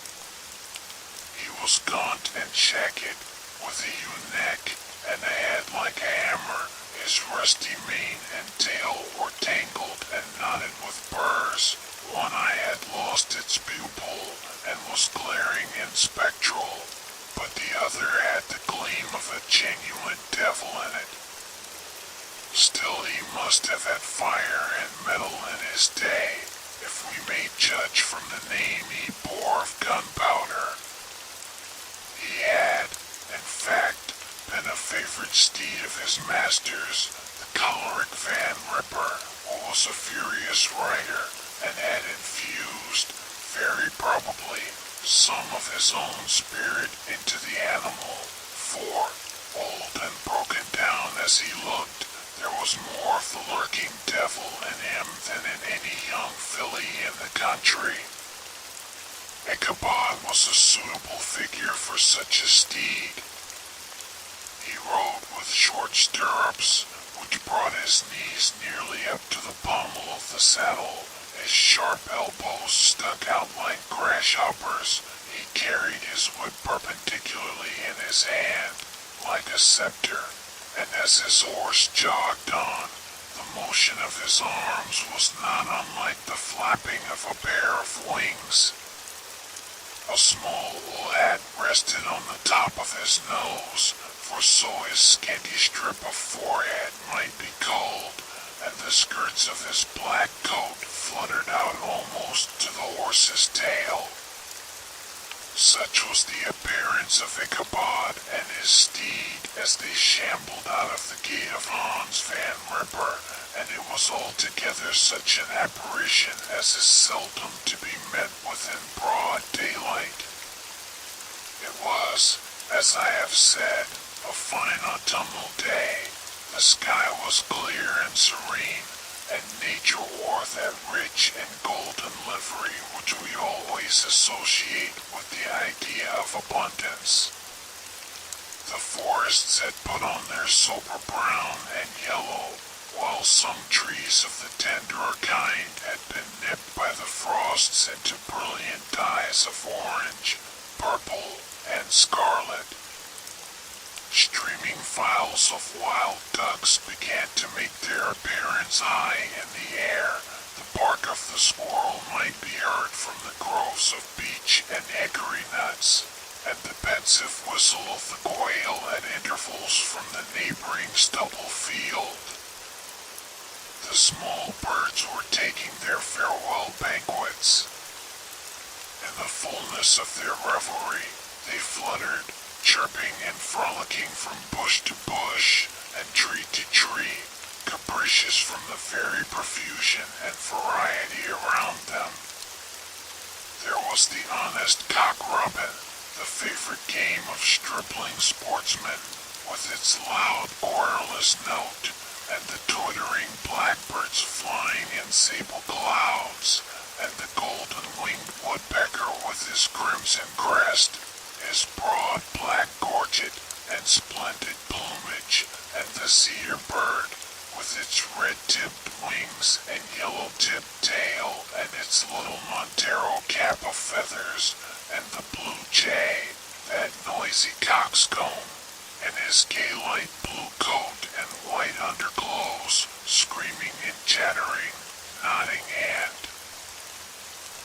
He was gaunt and shagged, with a ewe neck and a head like a hammer. His rusty mane and tail were tangled and knotted with burrs. One eye had lost its pupil and was glaring and spectral, but the other had the gleam of a genuine devil in it. Still, he must have had fire and metal in his day, if we may judge from the name he bore of gunpowder. He had, in fact, been a favorite steed of his master's, the choleric Van Ripper, who was a furious rider, and had infused, very probably, some of his own spirit into the animal, for, old and broken down as he looked, there was more of the lurking devil in him than in any young filly in the country. Ichabod was a suitable figure for such a steed. He rode with short stirrups, which brought his knees nearly up to the pommel of the saddle. His sharp elbows stuck out like grasshoppers. He carried his whip perpendicularly in his hand, like a scepter, and as his horse jogged on, the motion of his arms was not unlike the flapping of a pair of wings. A small wool hat rested on the top of his nose, for so his scanty strip of forehead might be called, and the skirts of his black coat fluttered out almost to the horse's tail. Such was the appearance of Ichabod and his steed as they shambled out of the gate of Hans Van Ripper, and it was altogether such an apparition as is seldom to be met with in broad daylight. It was, as I have said, a fine autumnal day. The sky was clear and serene, and nature wore that rich and golden livery which we always associate with the idea of abundance. The forests had put on their sober brown and yellow, while some trees of the tenderer kind had been nipped by the frosts into brilliant dyes of orange, purple, and scarlet. Streaming files of wild ducks began to make their appearance high in the air. The bark of the squirrel might be heard from the groves of beech and hickory nuts, and the pensive whistle of the quail at intervals from the neighboring stubble field. The small birds were taking their farewell banquets. In the fullness of their revelry, they fluttered, chirping and frolicking from bush to bush and tree to tree, capricious from the very profusion and variety around them. There was the honest cock-robin, the favorite game of stripling sportsmen, with its loud, querulous note, and the twittering blackbirds flying in sable clouds, and the golden-winged woodpecker with his crimson crest, his broad black gorget and splendid plumage, and the cedar bird with its red-tipped wings and yellow-tipped tail and its little Montero cap of feathers, and the blue jay, that noisy coxcomb, in his gay light blue coat and white underclothes, screaming and chattering, nodding and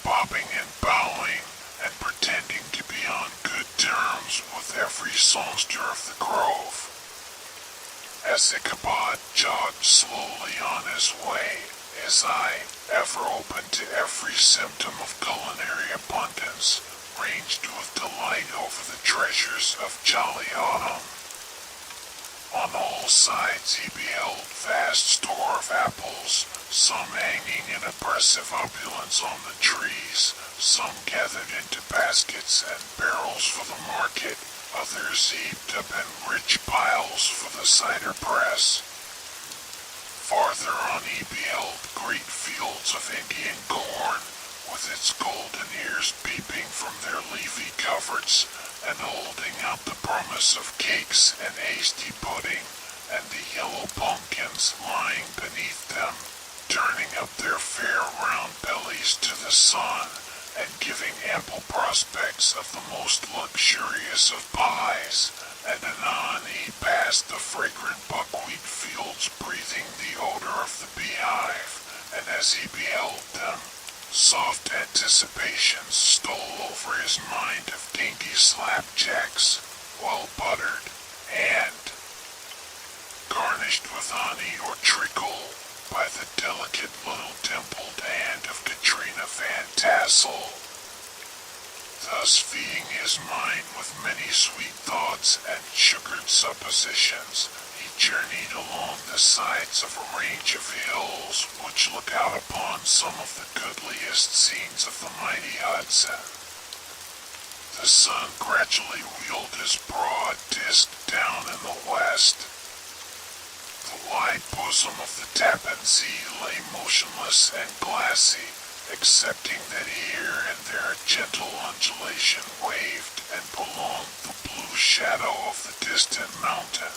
bobbing and bowing, and pretending to be on good terms with every songster of the grove. As Ichabod jogged slowly on his way, his eye, ever open to every symptom of culinary abundance, ranged with delight over the treasures of jolly autumn. On all sides he beheld vast store of apples, some hanging in oppressive opulence on the trees, some gathered into baskets and barrels for the market, others heaped up in rich piles for the cider press. Farther on he beheld great fields of Indian corn, with its golden ears peeping from their leafy coverts, and holding out the promise of cakes and hasty pudding, and the yellow pumpkins lying beneath them, turning up their fair round bellies to the sun, and giving ample prospects of the most luxurious of pies. And anon he passed the fragrant buckwheat fields breathing the odor of the beehive, and as he beheld them, soft anticipations stole over his mind of dainty slapjacks, well buttered, and garnished with honey or treacle by the delicate little dimpled hand of Katrina Van Tassel. Thus feeding his mind with many sweet thoughts and sugared suppositions, he journeyed along the sides of a range of hills which look out upon some of the goodliest scenes of the mighty Hudson. The sun gradually wheeled his broad disk down in the west. The wide bosom of the Tappan Sea lay motionless and glassy, excepting that here and there a gentle undulation waved and prolonged the blue shadow of the distant mountain.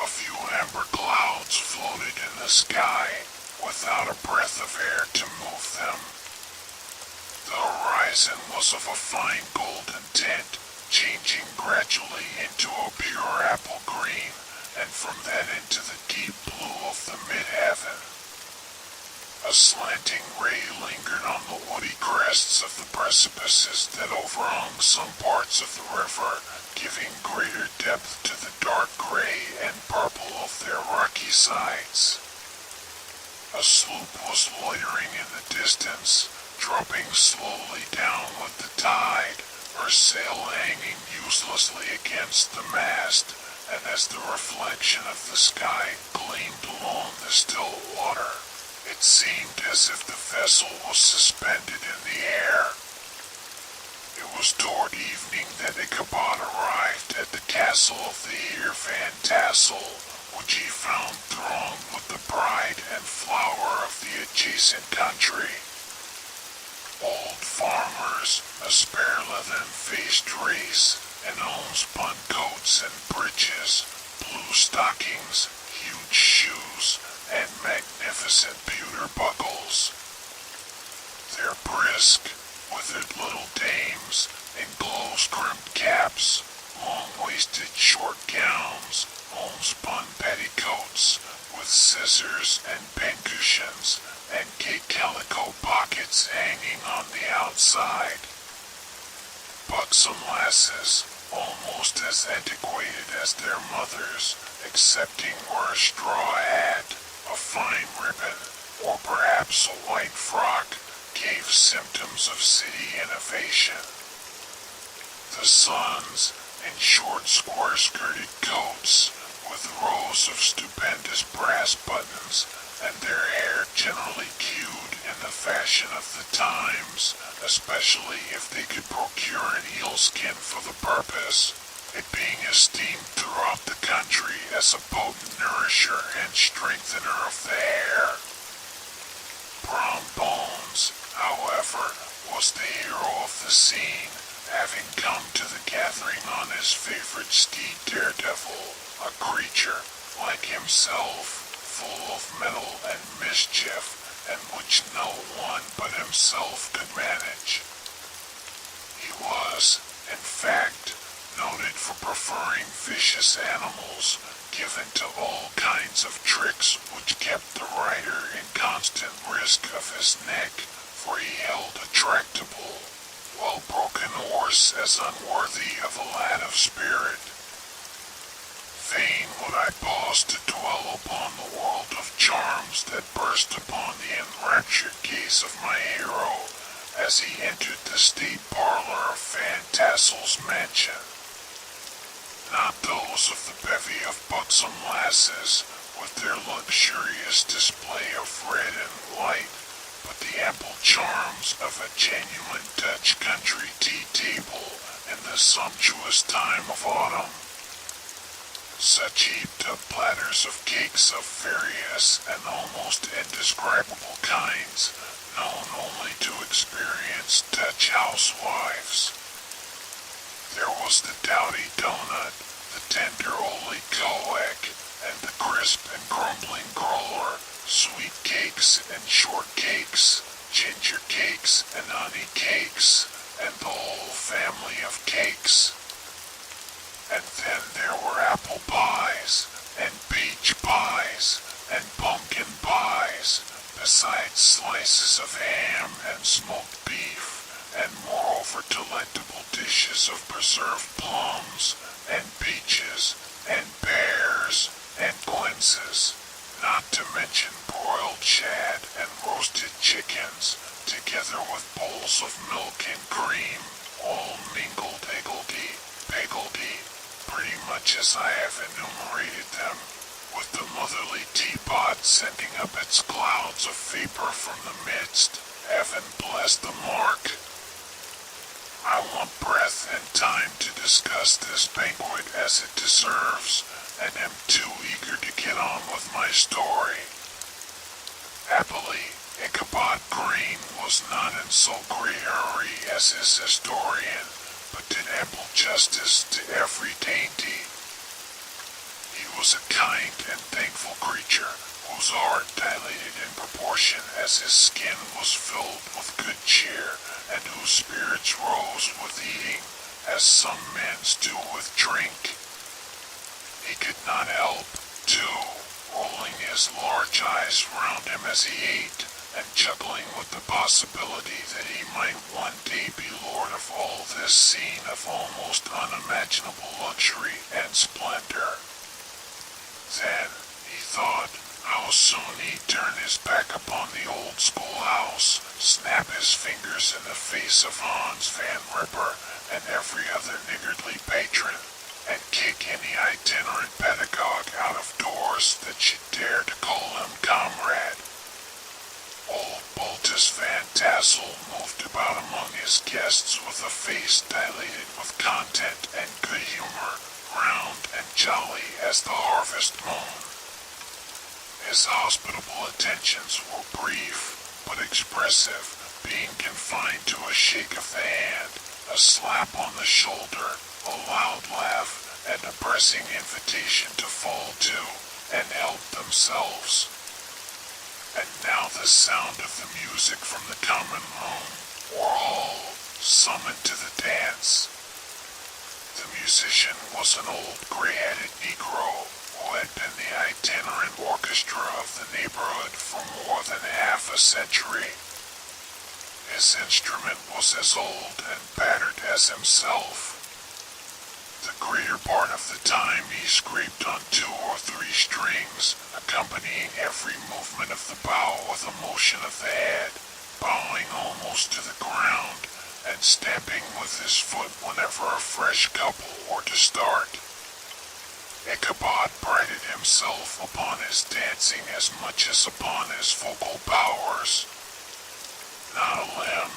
A few amber clouds floated in the sky, without a breath of air to move them. The horizon was of a fine golden tint, changing gradually into a pure apple green, and from that into the deep blue of the mid-heaven. A slanting ray lingered on the woody crests of the precipices that overhung some parts of the river, giving greater depth to the dark gray and purple of their rocky sides. A sloop was loitering in the distance, dropping slowly down with the tide, her sail hanging uselessly against the mast, and as the reflection of the sky gleamed along the still water, it seemed as if the vessel was suspended in the air. It was toward evening that Ichabod arrived at the castle of the Heer Van Tassel, which he found thronged with the pride and flower of the adjacent country. Old farmers, a spare-leathern-faced race, in homespun coats and breeches, blue stockings, huge shoes, and magnificent pewter buckles. Their brisk, withered little dames, in close-crimped caps, long-waisted short gowns, homespun petticoats, with scissors and pincushions, and gay calico pockets hanging on the outside. Buxom lasses, almost as antiquated as their mothers, excepting where a straw hat, a fine ribbon, or perhaps a white frock, gave symptoms of city innovation. The sons, in short square-skirted coats, with rows of stupendous brass buttons, and their hair generally queued in the fashion of the times, especially if they could procure an eelskin for the purpose, it being esteemed throughout the country as a potent nourisher and strengthener of the hair. Brom Bones, however, was the hero of the scene, having come to the gathering on his favorite steed Daredevil, a creature, like himself, full of mettle and mischief, and which no one but himself could manage. He was, in fact, noted for preferring vicious animals, given to all kinds of tricks which kept the rider in constant risk of his neck, for he held a tractable, well-broken horse as unworthy of a lad of spirit. Fain would I pause to dwell upon the world of charms that burst upon the enraptured gaze of my hero as he entered the state parlor of Van Tassel's mansion. Not those of the bevy of buxom lasses with their luxurious display of red and white, but the ample charms of a genuine Dutch country tea table in the sumptuous time of autumn. Such heaped-up platters of cakes of various and almost indescribable kinds, known only to experienced Dutch housewives. There was the dowdy donut, the tender oly koek, and the crisp and crumbling cruller, sweet cakes and short cakes, ginger cakes and honey cakes, and the whole family of cakes. And then there were apple pies, and peach pies, and pumpkin pies, besides slices of ham and smoked beef, and moreover delectable dishes of preserved plums, and peaches, and pears, and quinces, not to mention broiled shad and roasted chickens, together with bowls of milk and cream, all mingled higgledy-piggledy, pretty much as I have enumerated them, with the motherly teapot sending up its clouds of vapor from the midst. Heaven bless the mark. I want breath and time to discuss this banquet as it deserves, and am too eager to get on with my story. Happily, Ichabod Crane was not in so great a hurry as his historian, but did ample justice to every dainty. He was a kind and thankful creature, whose heart dilated in proportion as his skin was filled with good cheer, and whose spirits rose with eating, as some men's do with drink. He could not help, too, rolling his large eyes round him as he ate, and chuckling with the possibility that he might one day be lord of all this scene of almost unimaginable luxury and splendor. Then, he thought, how soon he'd turn his back upon the old schoolhouse, snap his fingers in the face of Hans Van Ripper and every other niggardly patron, and kick any itinerant pedagogue out of doors that should dare to call him comrade. Old Baltus Van Tassel moved about among his guests with a face dilated with content and good humor, round and jolly as the harvest moon. His hospitable attentions were brief, but expressive, being confined to a shake of the hand, a slap on the shoulder, a loud laugh, and a pressing invitation to fall to and help themselves. And now the sound of the music from the common room or hall summoned to the dance. The musician was an old gray-headed Negro who had been the itinerant orchestra of the neighborhood for more than half a century. His instrument was as old and battered as himself. The greater part of the time he scraped on 2 or 3 strings, accompanying every movement of the bow with a motion of the head, bowing almost to the ground, and stamping with his foot whenever a fresh couple were to start. Ichabod prided himself upon his dancing as much as upon his vocal powers. Not a limb,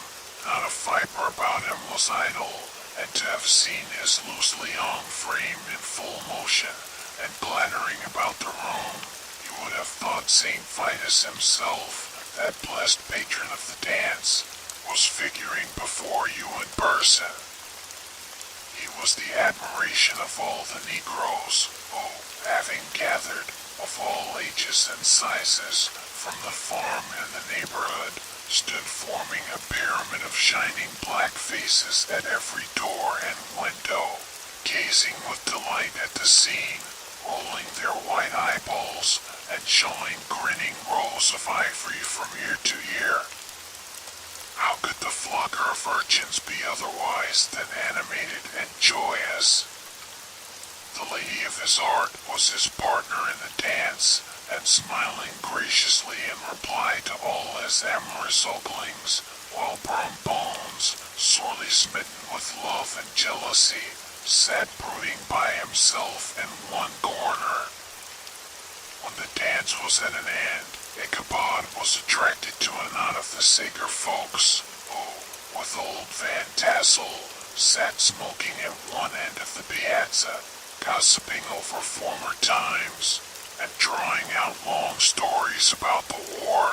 not a fiber about him was idle, and to have seen his loosely hung frame in full motion and clattering about the room, you would have thought St. Vitus himself, that blessed patron of the dance, was figuring before you in person. He was the admiration of all the Negroes, who, having gathered, of all ages and sizes, from the farm and the neighborhood, stood forming a pyramid of shining black faces at every door and window, gazing with delight at the scene, rolling their white eyeballs and showing grinning rows of ivory from ear to ear. How could the flocker of urchins be otherwise than animated and joyous? The lady of his heart was his partner in the dance, and smiling graciously in reply to all his amorous oglings, while Brum Bones, sorely smitten with love and jealousy, sat brooding by himself in one corner. When the dance was at an end, Ichabod was attracted to a knot of the Sager folks, who, with old Van Tassel, sat smoking at one end of the piazza, gossiping over former times, and drawing out long stories about the war.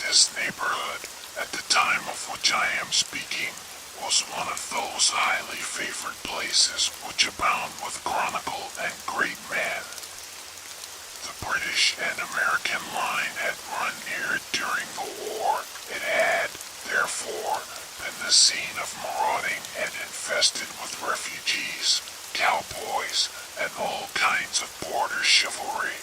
This neighborhood, at the time of which I am speaking, was one of those highly favored places which abound with chronicle and great men. The British and American line had run near it during the war. It had, therefore, been the scene of marauding and infested with refugees, cowboys, and all kinds of border chivalry.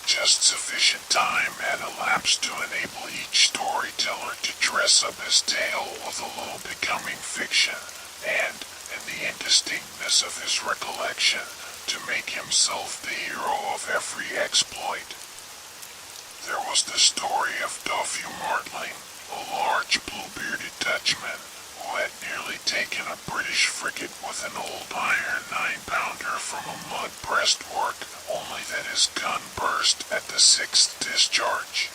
Just sufficient time had elapsed to enable each storyteller to dress up his tale with a little becoming fiction, and, in the indistinctness of his recollection, to make himself the hero of every exploit. There was the story of Dofue Martling, a large blue-bearded Dutchman, who had nearly taken a British frigate with an old iron 9-pounder from a mud breastwork, only that his gun burst at the 6th discharge.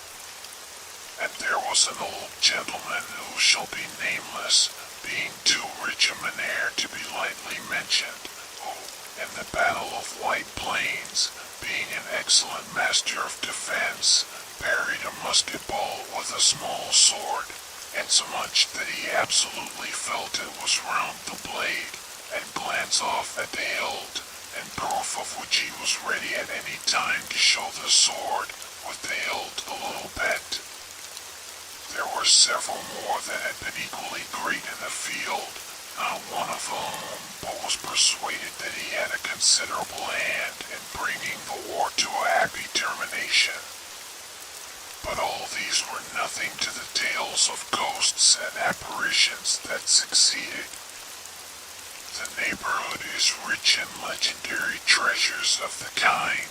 And there was an old gentleman who shall be nameless, being too rich a manere to be lightly mentioned, who, in the Battle of White Plains, being an excellent master of defense, parried a musket ball with a small sword, insomuch that he absolutely felt it was round the blade, and glanced off at the hilt, in proof of which he was ready at any time to show the sword, with the hilt a little bent. There were several more that had been equally great in the field, not one of whom but was persuaded that he had a considerable hand in bringing the war to a happy termination. But all these were nothing to the tales of ghosts and apparitions that succeeded. The neighborhood is rich in legendary treasures of the kind.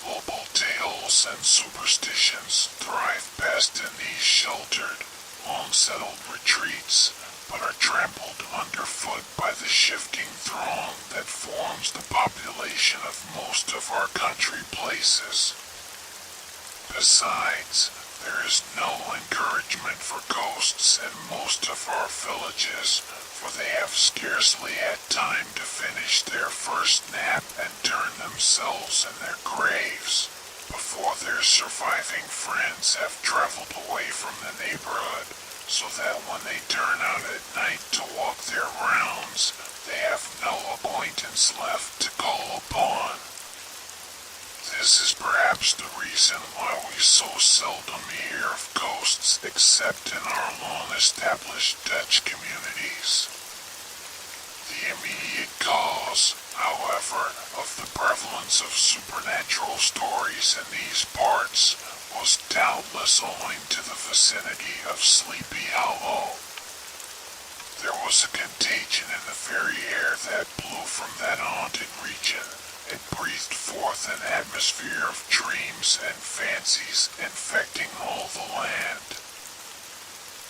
Local tales and superstitions thrive best in these sheltered, long-settled retreats, but are trampled underfoot by the shifting throng that forms the population of most of our country places. Besides, there is no encouragement for ghosts in most of our villages, for they have scarcely had time to finish their first nap and turn themselves in their graves, before their surviving friends have traveled away from the neighborhood, so that when they turn out at night to walk their rounds, they have no acquaintance left to call upon. This is perhaps the reason why we so seldom hear of ghosts except in our long-established Dutch communities. The immediate cause, however, of the prevalence of supernatural stories in these parts was doubtless owing to the vicinity of Sleepy Hollow. There was a contagion in the very air that blew from that haunted region. It breathed forth an atmosphere of dreams and fancies infecting all the land.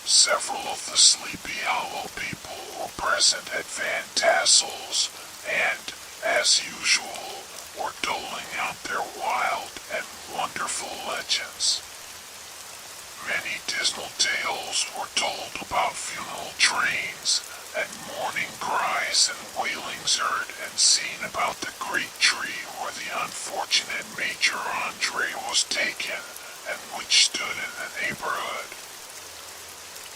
Several of the Sleepy Hollow people were present at Van Tassel's and, as usual, were doling out their wild and wonderful legends. Many dismal tales were told about funeral trains and mourning cries and wailings heard and seen about the great tree where the unfortunate Major Andre was taken and which stood in the neighborhood.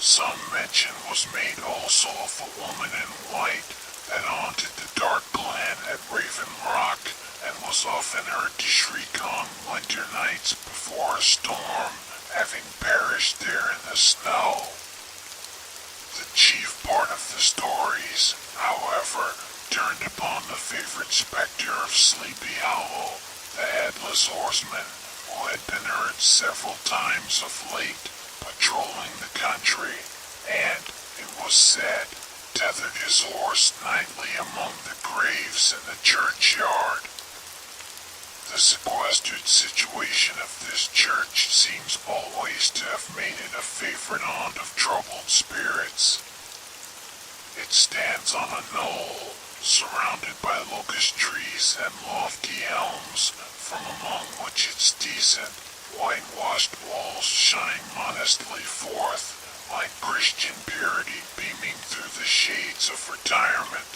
Some mention was made also of a woman in white that haunted the dark glen at Raven Rock and was often heard to shriek on winter nights before a storm, having perished there in the snow. The chief part of the stories, however, turned upon the favorite specter of Sleepy Hollow, the Headless Horseman, who had been heard several times of late patrolling the country, and, it was said, tethered his horse nightly among the graves in the churchyard. The sequestered situation of this church seems always to have made it a favorite haunt of troubled spirits. It stands on a knoll, surrounded by locust trees and lofty elms, from among which its decent, whitewashed walls shine modestly forth, like Christian purity beaming through the shades of retirement.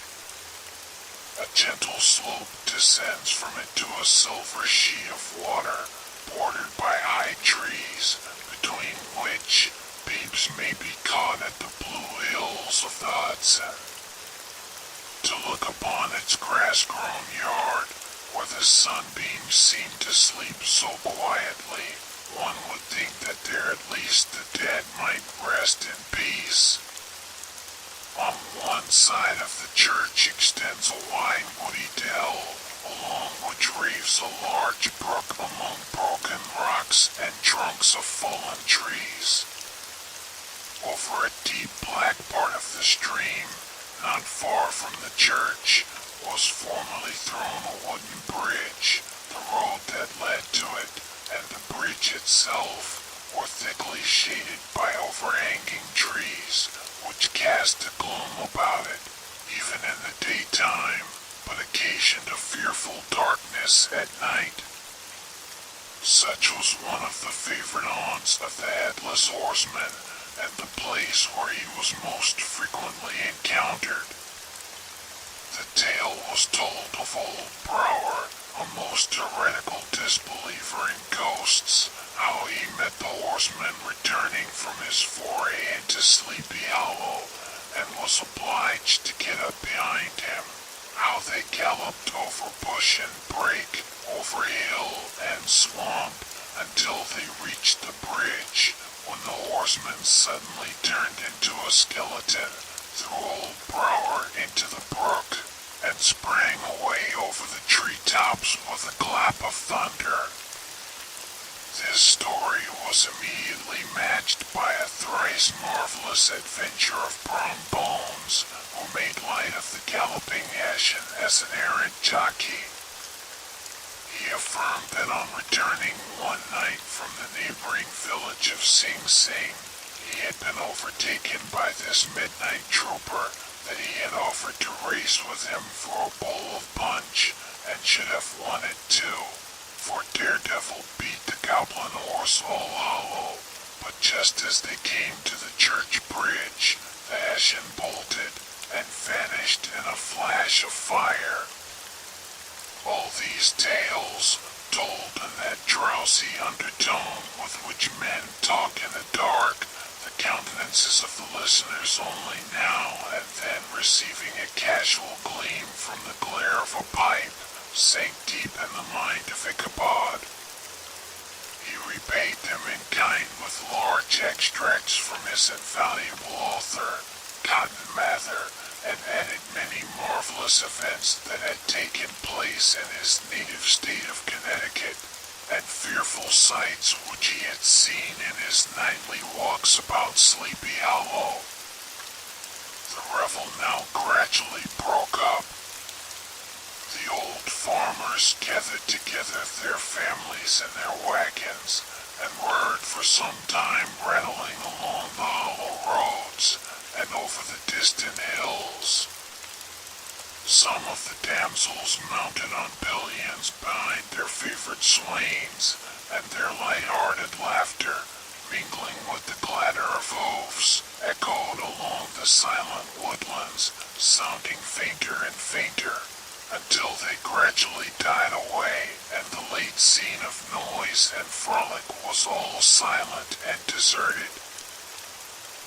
A gentle slope descends from it to a silver sheet of water, bordered by high trees, between which peeps may be caught at the blue hills of the Hudson. To look upon its grass-grown yard, where the sunbeams seem to sleep so quietly, one would think that there at least the dead might rest in peace. On one side of the church extends a wide woody dell, along which raves a large brook among broken rocks and trunks of fallen trees. Over a deep black part of the stream, not far from the church, was formerly thrown a wooden bridge. The road that led to it and the bridge itself were thickly shaded by overhanging trees, which cast a gloom about it, even in the daytime, but occasioned a fearful darkness at night. Such was one of the favorite haunts of the Headless Horseman, and the place where he was most frequently encountered. The tale was told of old Brower, a most heretical disbeliever in ghosts, how he met the horseman returning from his foray into Sleepy Hollow, and was obliged to get up behind him, how they galloped over bush and brake, over hill and swamp, until they reached the bridge, when the horseman suddenly turned into a skeleton, threw old Brower into the brook, and sprang away over the treetops with a clap of thunder. This story was immediately matched by a thrice marvelous adventure of Brom Bones, who made light of the galloping Hessian as an errant jockey. He affirmed that on returning one night from the neighboring village of Sing Sing, he had been overtaken by this midnight trooper, that he had offered to race with him for a bowl of punch, and should have won it too, for Daredevil beat the goblin horse all hollow, but just as they came to the church bridge, the Hessian bolted and vanished in a flash of fire. All these tales, told in that drowsy undertone with which men talk in the dark, the countenances of the listeners only now and then receiving a casual gleam from the glare of a pipe, sank deep in the mind of Ichabod. He repaid them in kind with large extracts from his invaluable author, Cotton Mather, and added many marvelous events that had taken place in his native state of Connecticut, and fearful sights which he had seen in his nightly walks about Sleepy Hollow. The revel now gradually broke up. The old farmers gathered together their families in their wagons, and rode for some time rattling along the hollow roads and over the distant hills. Some of the damsels mounted on pillions behind their favorite swains, and their light-hearted laughter, mingling with the clatter of hoofs, echoed along the silent woodlands, sounding fainter and fainter, until they gradually died away, and the late scene of noise and frolic was all silent and deserted.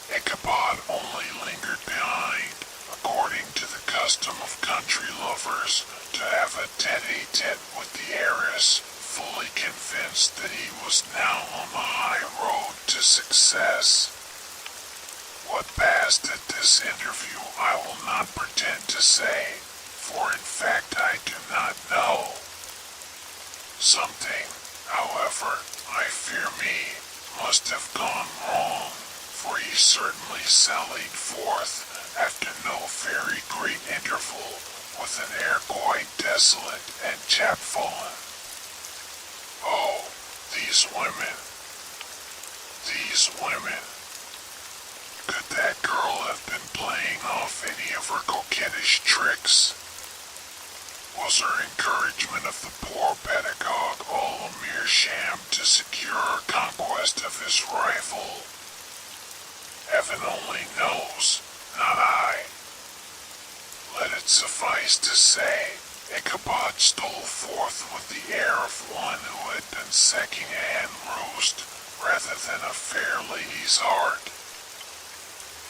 Ichabod only lingered behind, according to the custom of country lovers, to have a tete-a-tete with the heiress, fully convinced that he was now on the high road to success. What passed at this interview I will not pretend to say, for in fact I do not know. Something, however, I fear me, must have gone wrong, for he certainly sallied forth, after no very great interval, with an air quite desolate and chapfallen. Oh, these women. These women. Could that girl have been playing off any of her coquettish tricks? Was her encouragement of the poor pedagogue all a mere sham to secure her conquest of his rival? Heaven only knows, not I. Let it suffice to say, Ichabod stole forth with the air of one who had been secking a hen roast rather than a fair lady's heart.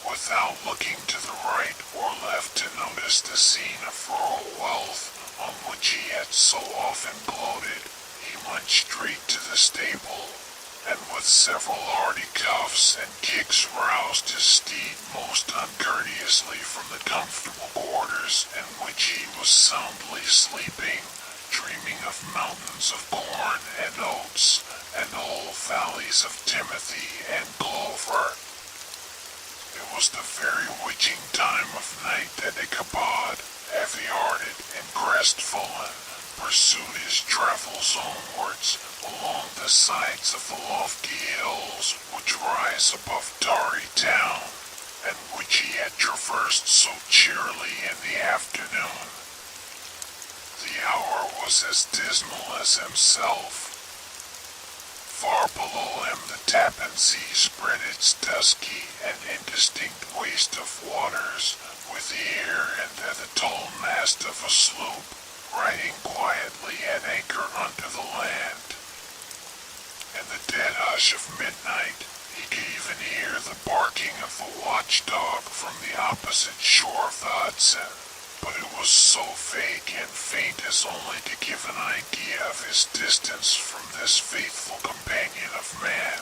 Without looking to the right or left to notice the scene of rural wealth on which he had so often gloated, he went straight to the stable, and with several hearty cuffs and kicks roused his steed most uncourteously from the comfortable quarters in which he was soundly sleeping, dreaming of mountains of corn and oats, and whole valleys of timothy and clover. It was the very witching time of night that Ichabod, heavy-hearted and crestfallen, pursued his travels homewards along the sides of the lofty hills which rise above Tarry Town, and which he had traversed so cheerily in the afternoon. The hour was as dismal as himself. Far below him the Tappan Sea spread its dusky and indistinct waste of waters, with here and there the tall mast of a sloop, riding quietly at anchor under the land. In the dead hush of midnight, he could even hear the barking of the watchdog from the opposite shore of the Hudson, but it was so vague and faint as only to give an idea of his distance from this faithful companion of man.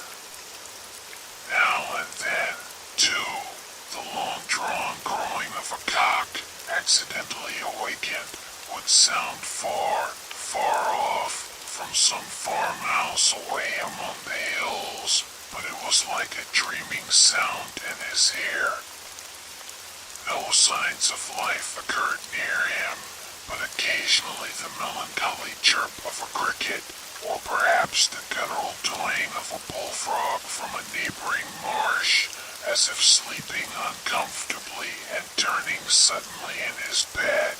Now and then, too, the long-drawn crowing of a cock, accidentally awakened, would sound far, far off, from some farmhouse away among the hills, but it was like a dreaming sound in his ear. No signs of life occurred near him, but occasionally the melancholy chirp of a cricket, or perhaps the guttural twang of a bullfrog from a neighboring marsh, as if sleeping uncomfortably and turning suddenly in his bed.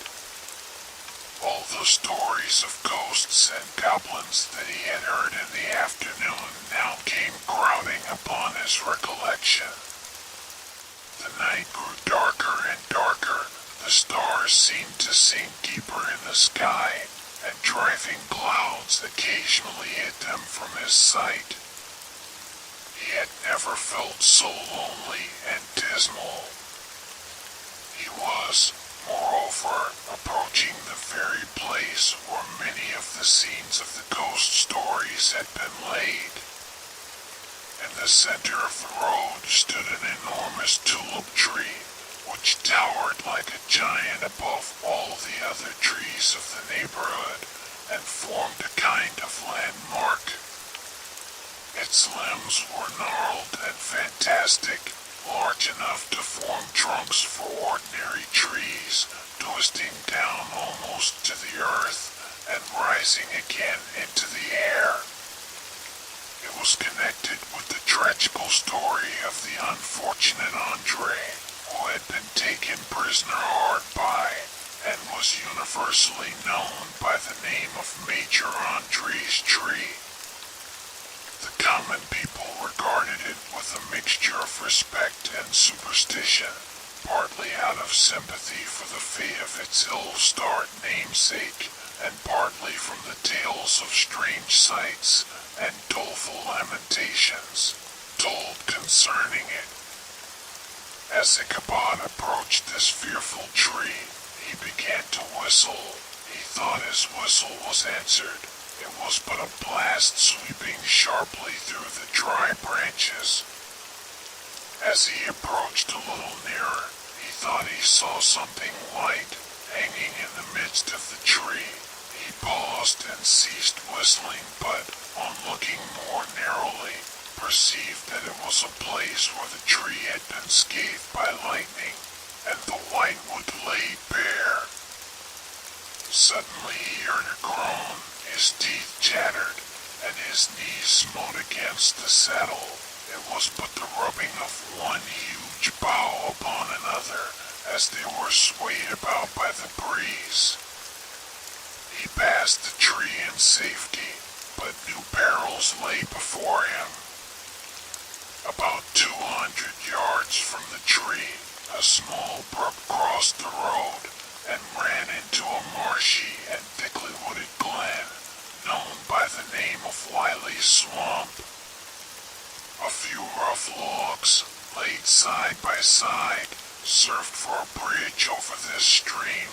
All the stories of ghosts and goblins that he had heard in the afternoon now came crowding upon his recollection. The night grew darker and darker, the stars seemed to sink deeper in the sky, and driving clouds occasionally hid them from his sight. He had never felt so lonely and dismal. He was, moreover, approaching the very place where many of the scenes of the ghost stories had been laid. In the center of the road stood an enormous tulip tree, which towered like a giant above all the other trees of the neighborhood and formed a kind of landmark. Its limbs were gnarled and fantastic, large enough to form trunks for ordinary trees, twisting down almost to the earth and rising again into the air. It was connected with the tragical story of the unfortunate Andre, who had been taken prisoner hard by and was universally known by the name of Major Andre's tree. The common people regarded it with a mixture of respect and superstition, partly out of sympathy for the fate of its ill-starred namesake, and partly from the tales of strange sights and doleful lamentations told concerning it. As Ichabod approached this fearful tree, he began to whistle. He thought his whistle was answered. It was but a blast sweeping sharply through the dry branches. As he approached a little nearer, he thought he saw something white hanging in the midst of the tree. He paused and ceased whistling, but, on looking more narrowly, perceived that it was a place where the tree had been scathed by lightning, and the white wood lay bare. Suddenly he heard a groan, his teeth chattered, and his knees smote against the saddle. It was but the rubbing of one huge bough upon another, as they were swayed about by the breeze. He passed the tree in safety, but new perils lay before him. About 200 yards from the tree, a small brook crossed the road and ran into a marshy and thickly wooded glen, known by the name of Wiley's Swamp. A few rough logs, laid side by side, served for a bridge over this stream.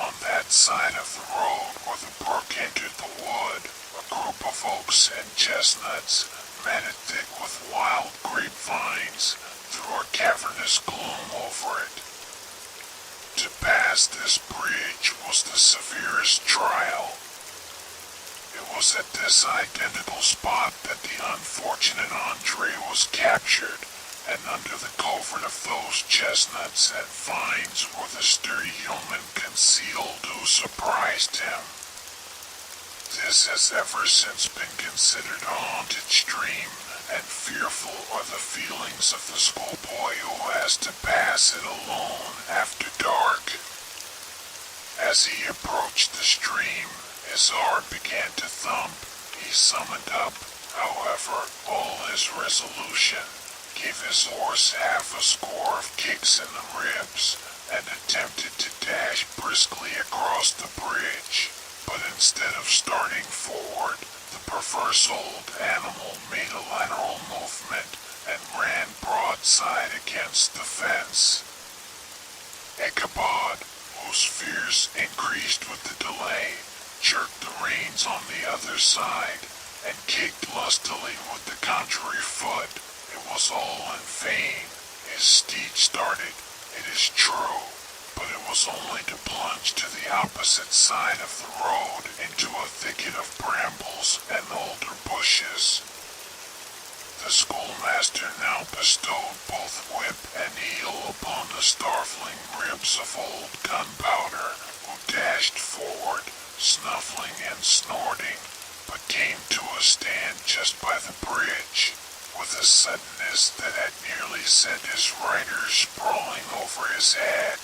On that side of the road where the brook entered the wood, a group of oaks and chestnuts, matted thick with wild grapevines, threw a cavernous gloom over it. To pass this bridge was the severest trial. It was at this identical spot that the unfortunate Andre was captured, and under the covert of those chestnuts and vines were the sturdy yeomen concealed who surprised him. This has ever since been considered a haunted stream, and fearful are the feelings of the schoolboy who has to pass it alone after dark. As he approached the stream, his heart began to thump. He summoned up, however, all his resolution, gave his horse half a score of kicks in the ribs, and attempted to dash briskly across the bridge. But instead of starting forward, the perverse old animal made a lateral movement and ran broadside against the fence. Ichabod, whose fears increased with the delay, jerked the reins on the other side and kicked lustily with the contrary foot. It was all in vain. His steed started, it is true, but it was only to plunge to the opposite side of the road into a thicket of brambles and alder bushes. The schoolmaster now bestowed both whip and heel upon the starveling ribs of old Gunpowder, who dashed forward, snuffling and snorting, but came to a stand just by the bridge, with a suddenness that had nearly sent his rider sprawling over his head.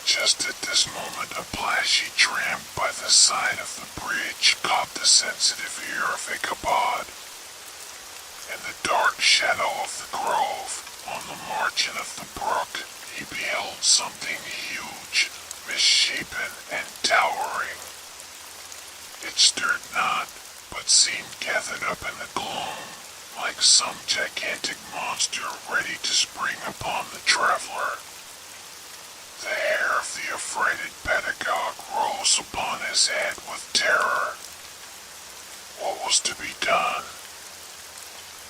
Just at this moment a plashy tramp by the side of the bridge caught the sensitive ear of Ichabod. In the dark shadow of the grove, on the margin of the brook, he beheld something huge, misshapen and towering. It stirred not, but seemed gathered up in the gloom, like some gigantic monster ready to spring upon the traveler. The hair of the affrighted pedagogue rose upon his head with terror. What was to be done?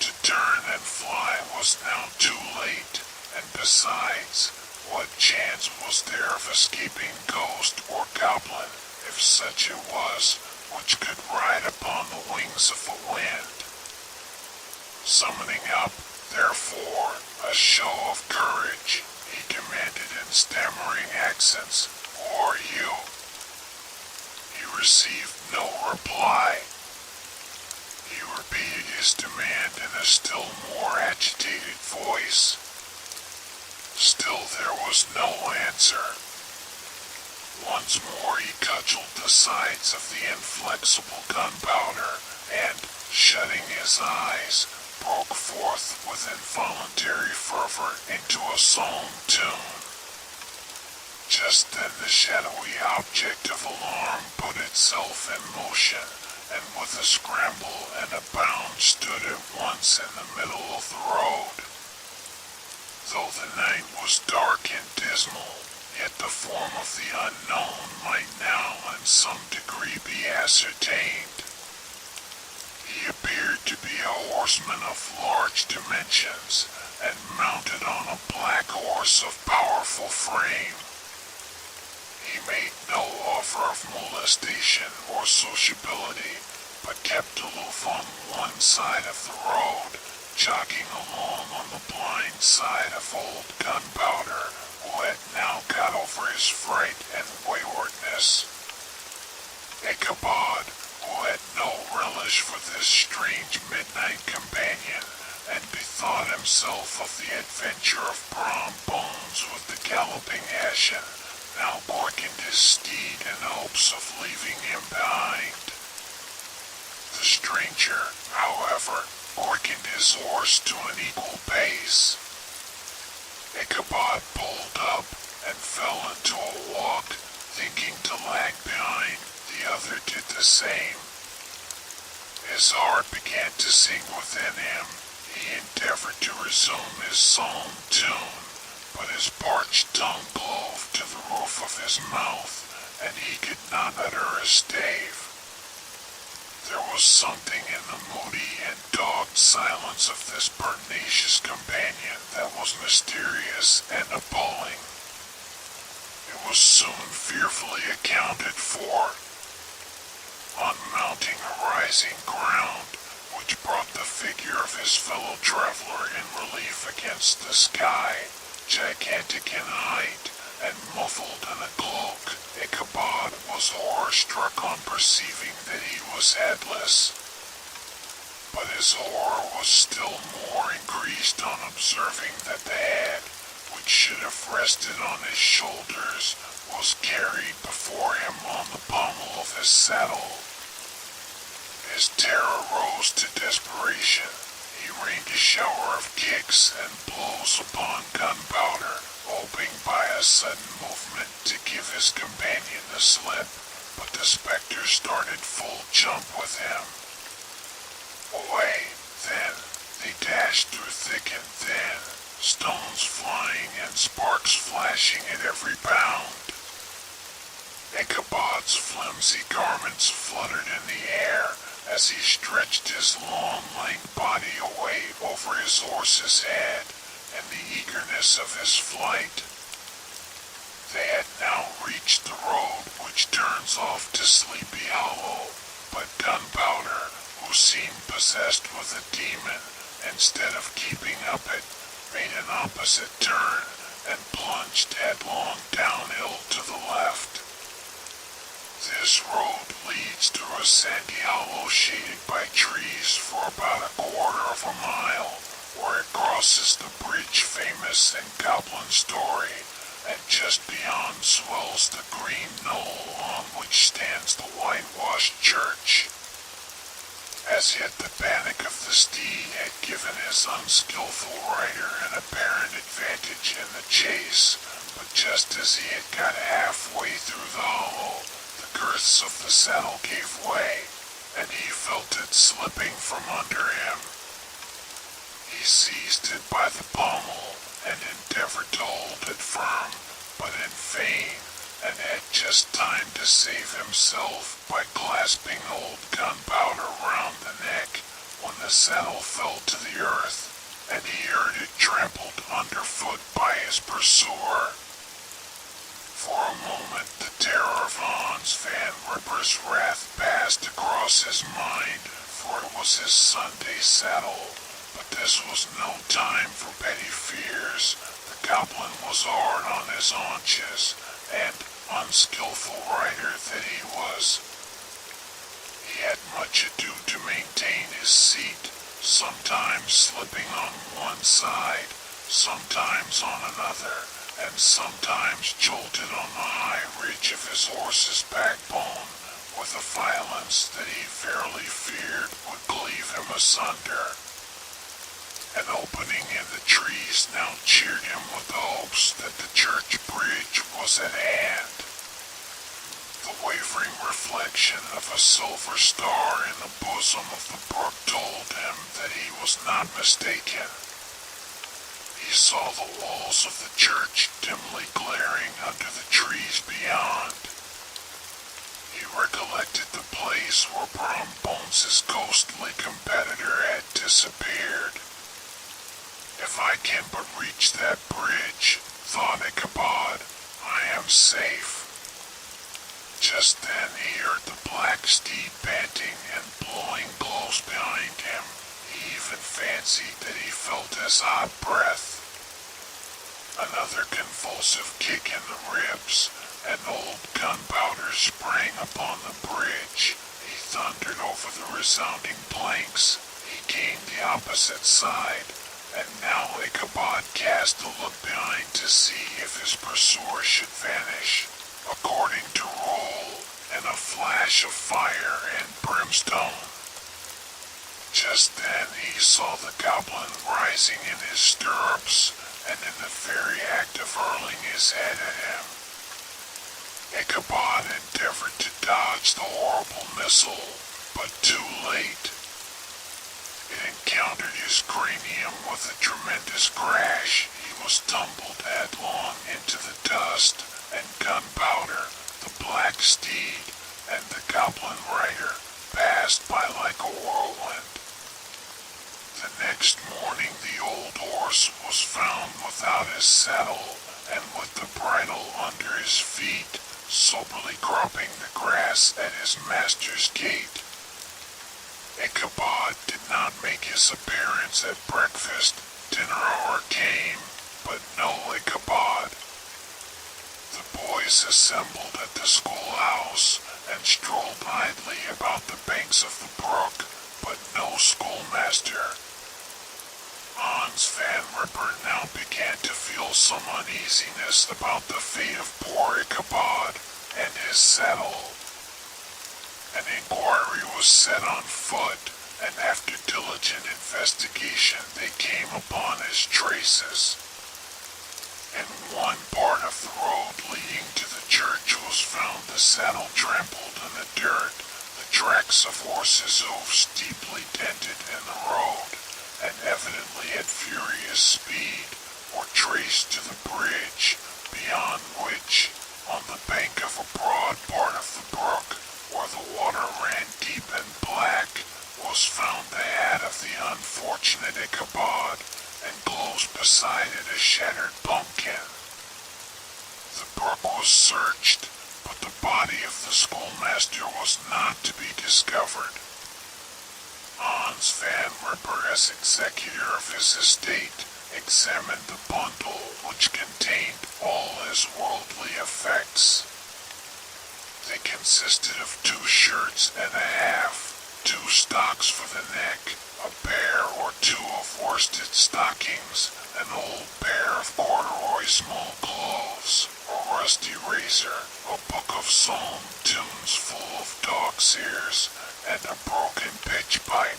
To turn and fly was now too late. And besides, what chance was there of escaping ghost or goblin, if such it was, which could ride upon the wings of the wind? Summoning up, therefore, a show of courage, he demanded in stammering accents, "Who are you?" He received no reply. He repeated his demand in a still more agitated voice. Still there was no answer. Once more he cudgeled the sides of the inflexible gunpowder, and, shutting his eyes, broke forth with involuntary fervor into a psalm tune. Just then the shadowy object of alarm put itself in motion, and with a scramble and a bound stood at once in the middle of the road. Though the night was dark and dismal, yet the form of the unknown might now in some degree be ascertained. He appeared to be a horseman of large dimensions, and mounted on a black horse of powerful frame. He made no offer of molestation or sociability, but kept aloof on one side of the road, jogging along on the blind side of old Gunpowder, who had now got over his fright and waywardness. Ichabod, who had no relish for this strange midnight companion, and bethought himself of the adventure of Brom Bones with the galloping Ashen, now quickened his steed in hopes of leaving him behind. The stranger, however, quickened his horse to an equal pace. Ichabod pulled up and fell into a walk, thinking to lag behind. The other did the same. His heart began to sing within him. He endeavored to resume his psalm tune, but his parched tongue clove to the roof of his mouth, and he could not utter a stave. There was something in the moody and dogged silence of this pertinacious companion that was mysterious and appalling. It was soon fearfully accounted for. On mounting a rising ground, which brought the figure of his fellow traveler in relief against the sky, gigantic in height, and muffled in a cloak, Ichabod was horror-struck on perceiving that he was headless. But his horror was still more increased on observing that the head, which should have rested on his shoulders, was carried before him on the pommel of his saddle. His terror rose to desperation. He rained a shower of kicks and blows upon Gunpowder, hoping by a sudden movement to give his companion the slip, but the spectre started full jump with him. Away, then, they dashed through thick and thin, stones flying and sparks flashing at every bound. Ichabod's flimsy garments fluttered in the air as he stretched his long, lank body away over his horse's head in the eagerness of his flight. They had now reached the road which turns off to Sleepy Hollow, but Gunpowder, who seemed possessed with a demon, instead of keeping up it, made an opposite turn and plunged headlong downhill to the left. This road leads through a sandy hollow shaded by trees for about a quarter of a mile, where it crosses the bridge famous in Goblin story, and just beyond swells the green knoll on which stands the whitewashed church. As yet the panic of the steed had given his unskillful rider an apparent advantage in the chase, but just as he had got halfway through the hollow, the girths of the saddle gave way, and he felt it slipping from under him. He seized it by the pommel and endeavored to hold it firm, but in vain, and had just time to save himself by clasping old Gunpowder round the neck when the saddle fell to the earth. and he heard it trampled underfoot by his pursuer. For a moment, the terror of Hans Van Ripper's wrath passed across his mind, for it was his Sunday saddle. But this was no time for petty fears. The goblin was hard on his haunches, and, unskillful rider that he was, he had much ado to maintain his seat, sometimes slipping on one side, sometimes on another, and sometimes jolted on the high ridge of his horse's backbone with a violence that he fairly feared would cleave him asunder. An opening in the trees now cheered him with the hopes that the church bridge was at hand. The wavering reflection of a silver star in the bosom of the brook told him that he was not mistaken. He saw the walls of the church dimly glaring under the trees beyond. He recollected the place where Brom Bones' ghostly competitor had disappeared. If I can but reach that bridge, thought Ichabod, I am safe. Just then he heard the black steed panting and blowing close behind him. He even fancied that he felt his hot breath. Another convulsive kick in the ribs, and old Gunpowder sprang upon the bridge. He thundered over the resounding planks. He gained the opposite side, and now Ichabod cast a look behind to see if his pursuer should vanish, according to rule, in a flash of fire and brimstone. Just then he saw the goblin rising in his stirrups, and in the very act of hurling his head at him. Ichabod endeavored to dodge the horrible missile, but too late. It encountered his cranium with a tremendous crash. He was tumbled headlong into the dust, and Gunpowder, the black steed, and the goblin rider passed by like a whirlwind. The next morning the old horse was found without his saddle, and with the bridle under his feet, soberly cropping the grass at his master's gate. Ichabod did not make his appearance at breakfast. Dinner hour came, but no Ichabod. The boys assembled at the schoolhouse and strolled idly about the banks of the brook, but no schoolmaster. Hans Van Ripper now began to feel some uneasiness about the fate of poor Ichabod and his saddle. An inquiry was set on foot, and after diligent investigation they came upon his traces. In one part of the road leading to the church was found the saddle trampled in the dirt, the tracks of horses' hoofs deeply dented in the road, and evidently at furious speed, were traced to the bridge, beyond which, on the bank of a broad part of the brook, where the water ran deep and black, was found the hat of the unfortunate Ichabod, and close beside it a shattered pumpkin. The brook was searched, but the body of the schoolmaster was not to be discovered. Hans Van Ripper, as executor of his estate, examined the bundle which contained all his worldly effects. They consisted of 2 shirts and a half, 2 stocks for the neck, a pair or 2 of worsted stockings, an old pair of corduroy small clothes, a rusty razor, a book of psalm tunes full of dog's ears, and a broken pitch pipe.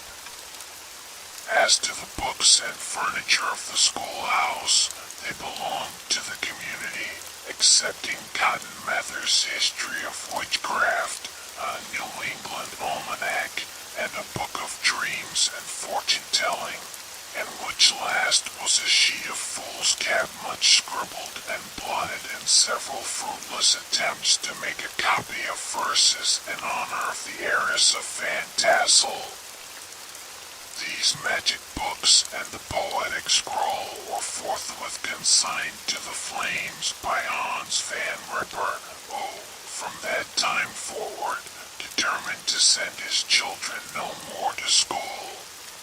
As to the books and furniture of the schoolhouse, they belonged to the community, excepting Cotton Mather's History of Witchcraft, a New England almanac, and a book of dreams and fortune-telling, in which last was a sheet of foolscap much scribbled and blotted in several fruitless attempts to make a copy of verses in honor of the heiress of Van Tassel. These these magic books and the poetic scroll were forthwith consigned to the flames by Hans Van Ripper, who, from that time forward, determined to send his children no more to school,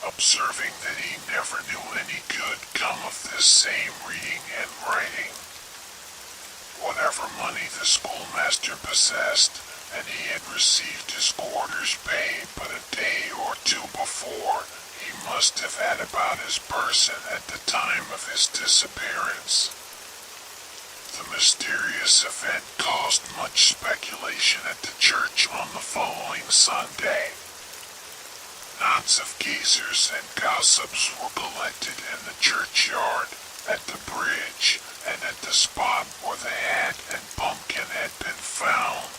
observing that he never knew any good come of this same reading and writing. Whatever money the schoolmaster possessed, and he had received his quarter's pay but a day or two before, he must have had about his person at the time of his disappearance. The mysterious event caused much speculation at the church on the following Sunday. Knots of gazers and gossips were collected in the churchyard, at the bridge, and at the spot where the hat and pumpkin had been found.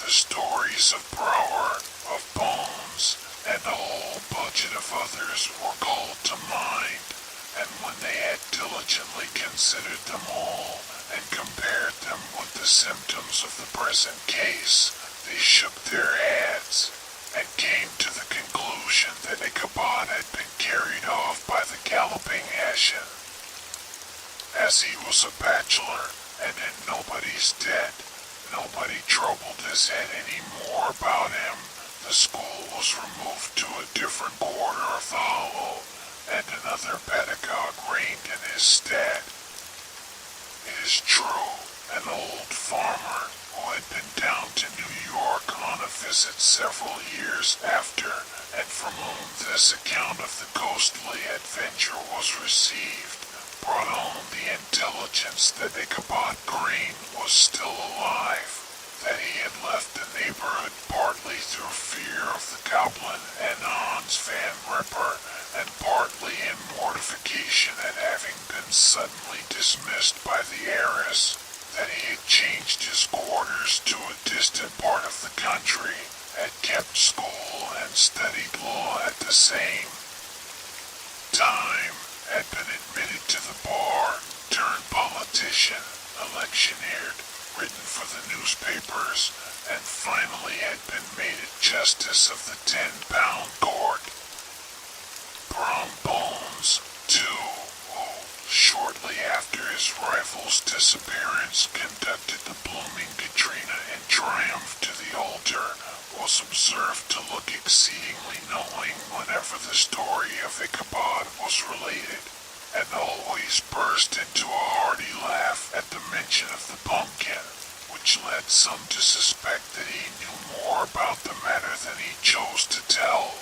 The stories of Brower, of Bones, and a whole budget of others were called to mind, and when they had diligently considered them all and compared them with the symptoms of the present case, they shook their heads and came to the conclusion that Ichabod had been carried off by the galloping Hessian. As he was a bachelor and in nobody's debt, nobody troubled his head any more about him. The school was removed to a different quarter of the hollow, and another pedagogue reigned in his stead. It is true, an old farmer who had been down to New York on a visit several years after, and from whom this account of the ghostly adventure was received, brought home the intelligence that Ichabod Crane was still alive, that he had left the neighborhood partly through fear of the goblin and Hans Van Ripper, and partly in mortification at having been suddenly dismissed by the heiress, that he had changed his quarters to a distant part of the country, had kept school and studied law at the same time, had been admitted to the bar, turned politician, electioneered, written for the newspapers, and finally had been made a justice of the 10-pound court. Brom Bones, too, who, shortly after his rival's disappearance, conducted the blooming Katrina in triumph to the altar, was observed to look exceedingly knowing whenever the story of Ichabod was related, and always burst into a hearty laugh at the mention of the pumpkin, which led some to suspect that he knew more about the matter than he chose to tell.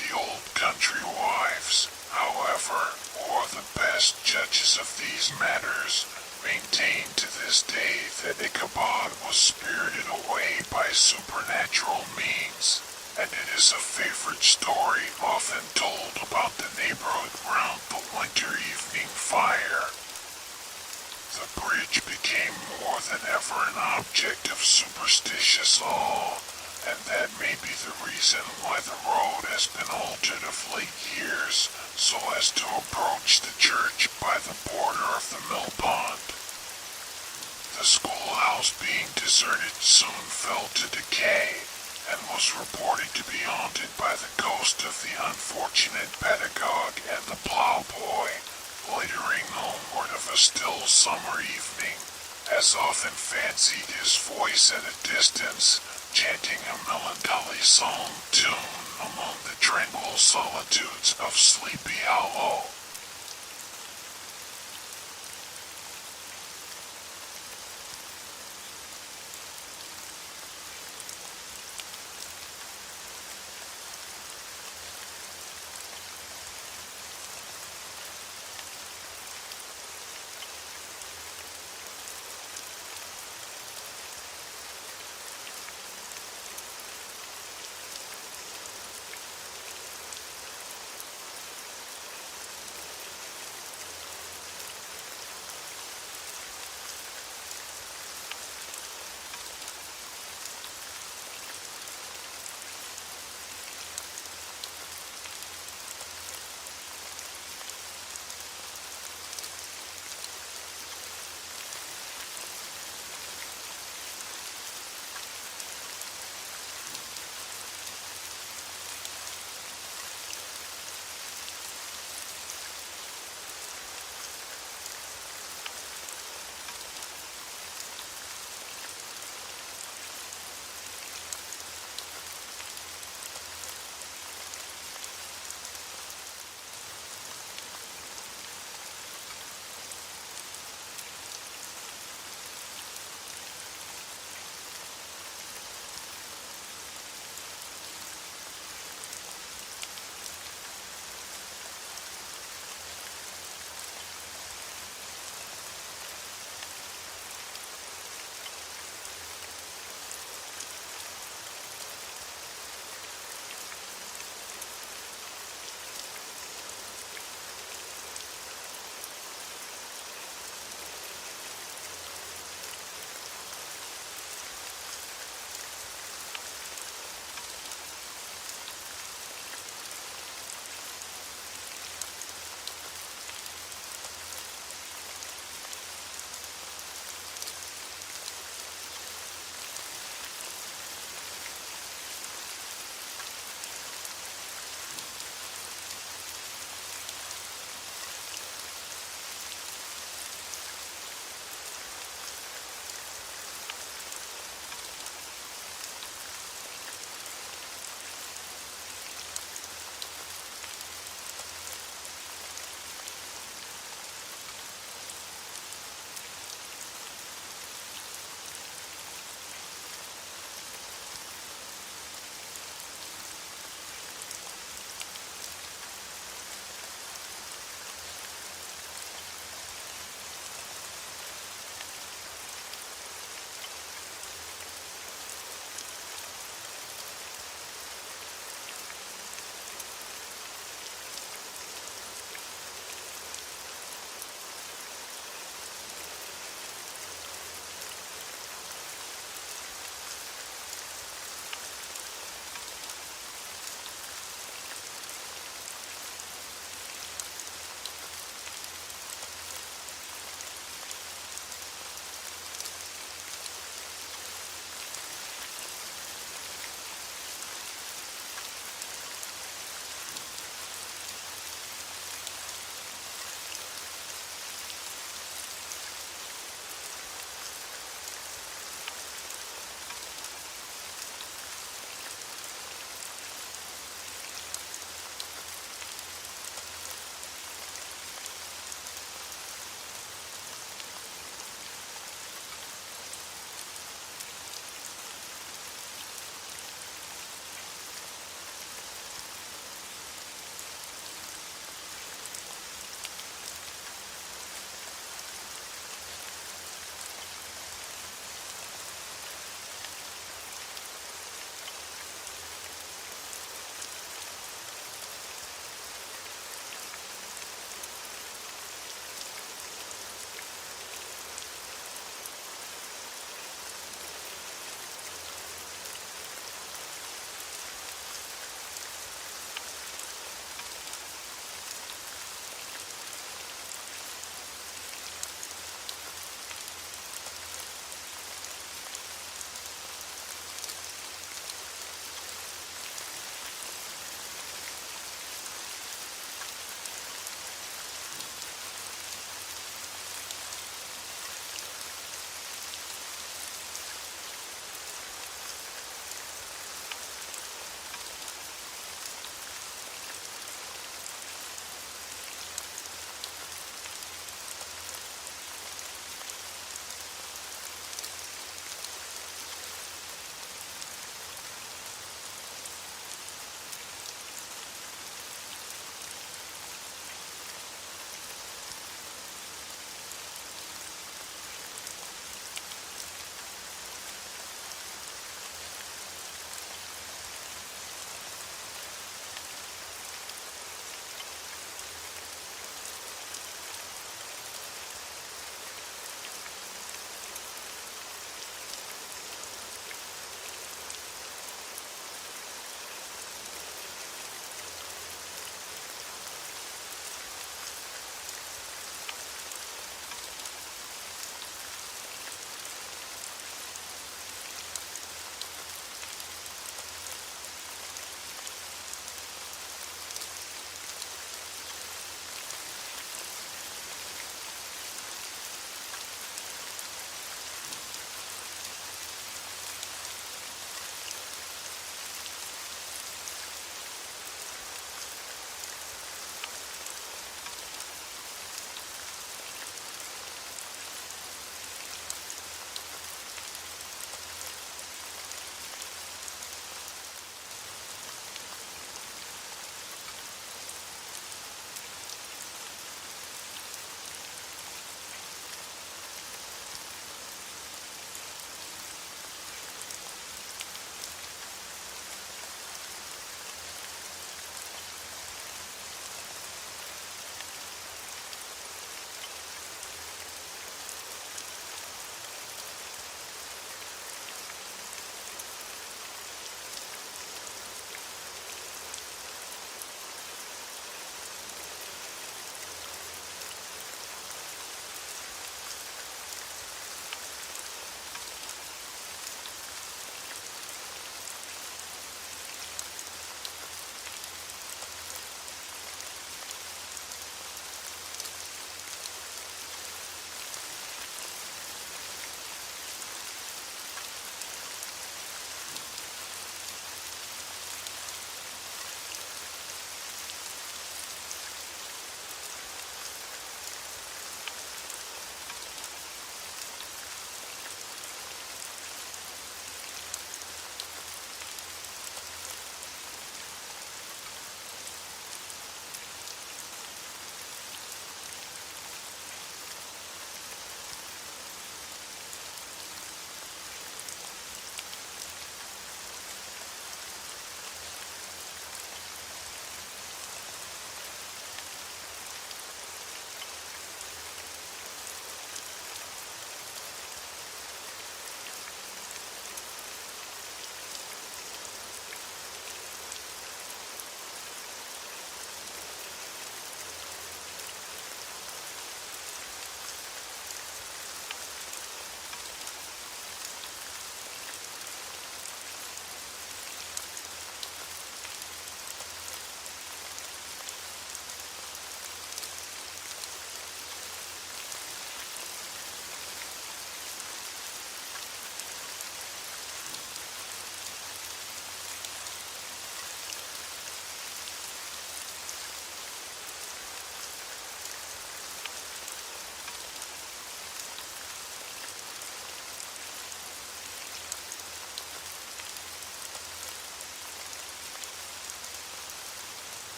The old country wives, however, who are the best judges of these matters, maintain to this day that Ichabod was spirited away by supernatural means, and it is a favorite story often told about the neighborhood round the winter evening fire. The bridge became more than ever an object of superstitious awe, and that may be the reason why the road has been altered of late years so as to approach the church by the border of the mill pond. The schoolhouse being deserted soon fell to decay, and was reported to be haunted by the ghost of the unfortunate pedagogue and the plowboy, loitering homeward of a still summer evening, as often fancied his voice at a distance, chanting a melancholy psalm tune among the tranquil solitudes of Sleepy Hollow.